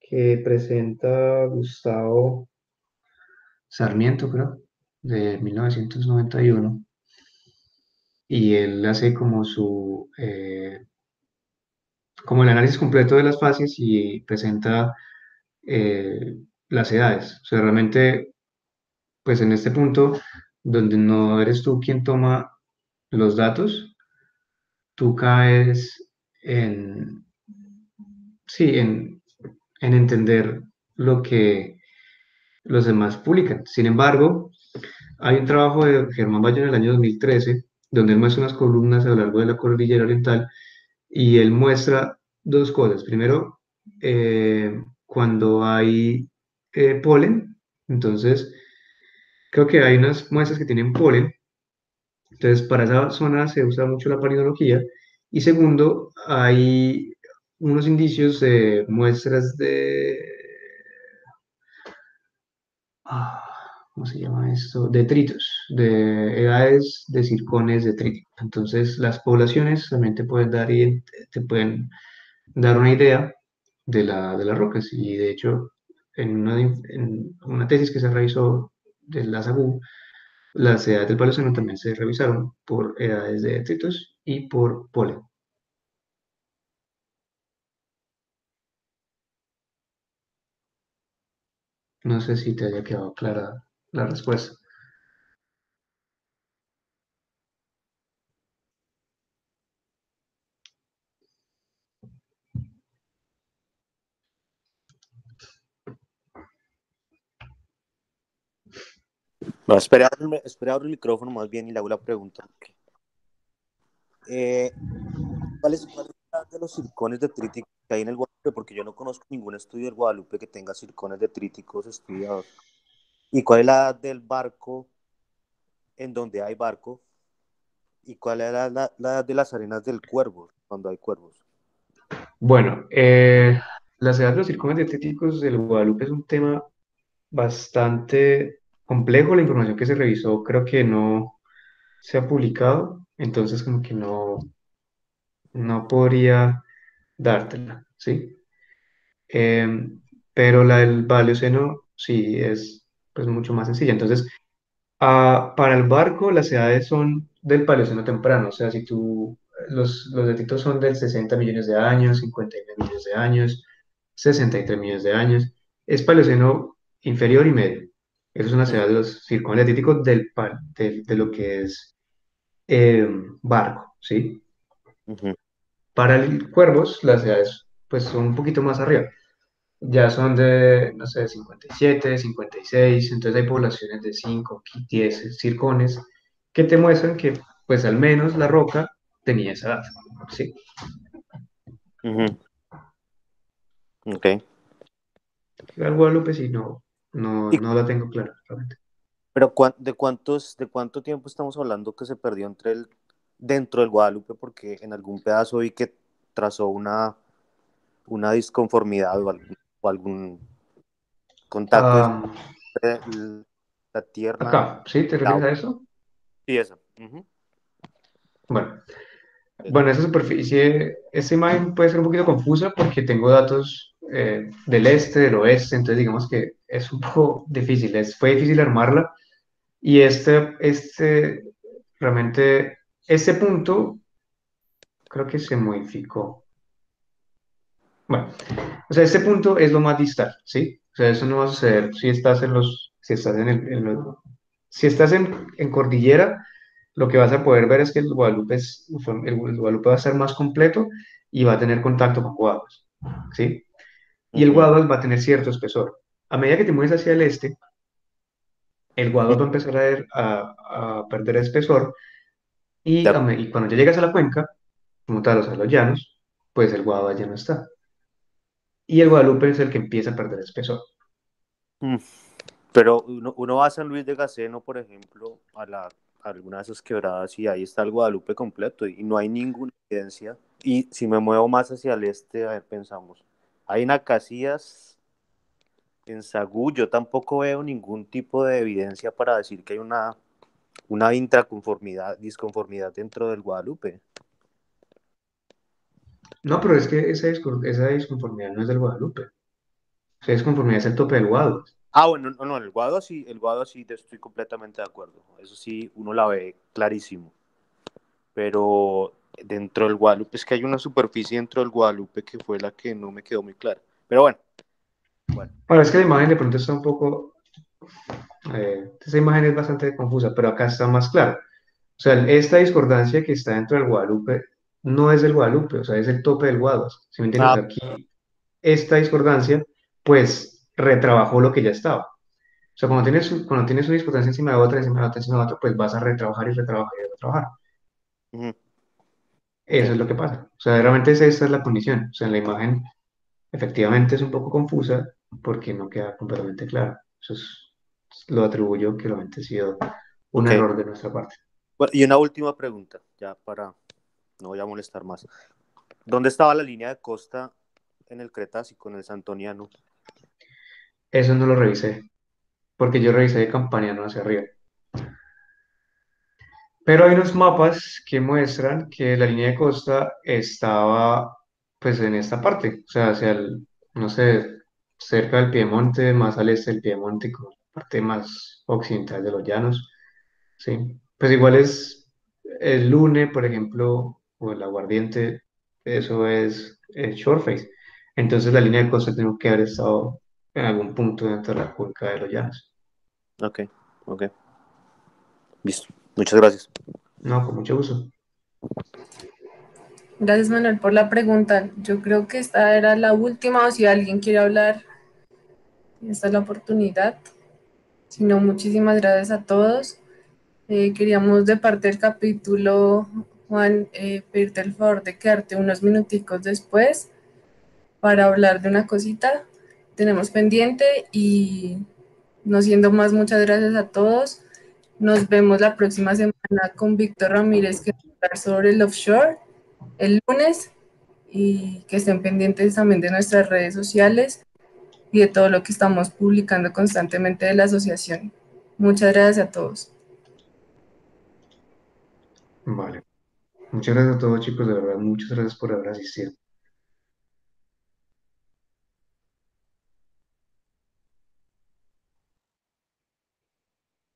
que presenta Gustavo Sarmiento, creo, de 1991, y él hace como el análisis completo de las fases y presenta eh, las edades. O sea, realmente, pues en este punto, donde no eres tú quien toma los datos, tú caes en, sí, en entender lo que los demás publican. Sin embargo, hay un trabajo de Germán Bayo en el año 2013, donde él muestra unas columnas a lo largo de la cordillera oriental y él muestra dos cosas. Primero, cuando hay polen, entonces creo que hay unas muestras que tienen polen, entonces para esa zona se usa mucho la palynología. Y segundo, hay unos indicios de muestras ah, ¿cómo se llama esto? Detritos, de edades de circones detríticos. Entonces, las poblaciones también te pueden dar una idea de las rocas. Y de hecho, en una tesis que se realizó de la SAGU, las edades del Paleoceno también se revisaron por edades de detritos y por polen. No sé si te haya quedado clara la respuesta. No, espera, abro el micrófono más bien y le hago la pregunta. Eh, ¿cuál es la edad de los circones detríticos que hay en el Guadalupe? Porque yo no conozco ningún estudio del Guadalupe que tenga circones detríticos estudiados. ¿Y cuál es la edad del barco en donde hay barco? ¿Y cuál es la edad de las arenas del cuervo cuando hay cuervos? Bueno, las edades de los circones dietéticos del Guadalupe es un tema bastante complejo. La información que se revisó creo que no se ha publicado, entonces como que no podría dártela, ¿sí? Pero la del Paleoceno sí es pues mucho más sencilla. Entonces, para el barco las edades son del Paleoceno temprano, o sea, si tú, los datitos son del 60 millones de años, 59 millones de años, 63 millones de años, es Paleoceno inferior y medio. Esas son las Ujú, edades de los circones dietéticos de lo que es barco, ¿sí? ujú, Para el cuervos, las edades pues son un poquito más arriba. Ya son de, no sé, 57, 56, entonces hay poblaciones de 5, 10 circones que te muestran que pues al menos la roca tenía esa edad, ¿sí? ujú. Ok. Al Guadalupe sí, no la tengo clara, realmente. Pero ¿de cuánto tiempo estamos hablando que se perdió dentro del Guadalupe? Porque en algún pedazo vi que trazó una disconformidad o algún contacto Ah, entre la tierra, acá, ¿sí? ¿Te el refieres agua a eso? y eso. Ujú. Bueno, Eso. bueno, esa superficie, esta imagen puede ser un poquito confusa porque tengo datos del este, del oeste, entonces digamos que es un poco difícil, fue difícil armarla. Y realmente, este punto creo que se modificó. Bueno, o sea, este punto es lo más distal, ¿sí? O sea, eso no va a suceder si estás si estás en cordillera, lo que vas a poder ver es que el Guadalupe va a ser más completo y va a tener contacto con Guaduas, ¿sí? Y el Ujú. Guaduas va a tener cierto espesor. A medida que te mueves hacia el este, el Guaduas va a empezar a perder espesor. De Y cuando ya llegas a la cuenca, como tal, o sea, los llanos, pues el Guadalajara ya no está. Y el Guadalupe es el que empieza a perder espesor. Mm. Pero uno va a San Luis de Gaceno, por ejemplo, a alguna de esas quebradas y ahí está el Guadalupe completo y no hay ninguna evidencia. Y si me muevo más hacia el este, a ver, pensamos. Hay en Acacías, en Sagú, yo tampoco veo ningún tipo de evidencia para decir que hay una disconformidad dentro del Guadalupe. No, pero es que esa disconformidad no es del Guadalupe. Esa disconformidad es el tope del Guadalajara. Ah, bueno, no, no, el Guado sí estoy completamente de acuerdo. Eso sí, uno la ve clarísimo. Pero dentro del Guadalupe, es que hay una superficie dentro del Guadalupe que fue la que no me quedó muy clara. Pero bueno, bueno. Bueno, es que la imagen de pronto está un poco, esa imagen es bastante confusa, pero acá está más claro. O sea, esta discordancia que está dentro del Guadalupe no es del Guadalupe, o sea, es el tope del Guaduas. ¿Sí me entiendes? O Ah, sea, aquí esta discordancia, pues, retrabajó lo que ya estaba. O sea, cuando tienes una discordancia encima de otra, encima de otra, encima de otra, pues vas a retrabajar y retrabajar y retrabajar. ujú, Eso sí, es lo que pasa. O sea, realmente esa es la condición. O sea, en la imagen efectivamente es un poco confusa porque no queda completamente clara. Lo atribuyo que realmente ha sido un ok. error de nuestra parte. Bueno, y una última pregunta, ya para no voy a molestar más. ¿Dónde estaba la línea de costa en el Cretácico, en el Santoniano? Eso no lo revisé, porque yo revisé de Campaniano hacia arriba. Pero hay unos mapas que muestran que la línea de costa estaba pues en esta parte, o sea, no sé, cerca del Piemonte, más al este del Piemonte, como la parte más occidental de los llanos, ¿sí? Pues igual es el Lune, por ejemplo, o el Aguardiente, eso es Shoreface. Entonces la línea de costa tiene que haber estado en algún punto dentro de la cuenca de los llanos. Ok, ok. Listo. Muchas gracias. No, con mucho gusto. Gracias, Manuel, por la pregunta. Yo creo que esta era la última, o si alguien quiere hablar, esta es la oportunidad. Si no, muchísimas gracias a todos. Queríamos de parte del capítulo, Juan, pedirte el favor de quedarte unos minuticos después para hablar de una cosita. Tenemos pendiente y no siendo más, muchas gracias a todos. Nos vemos la próxima semana con Víctor Ramírez, que va a hablar sobre el offshore el lunes, y que estén pendientes también de nuestras redes sociales y de todo lo que estamos publicando constantemente de la asociación. Muchas gracias a todos. Vale. Muchas gracias a todos, chicos, de verdad, muchas gracias por haber asistido.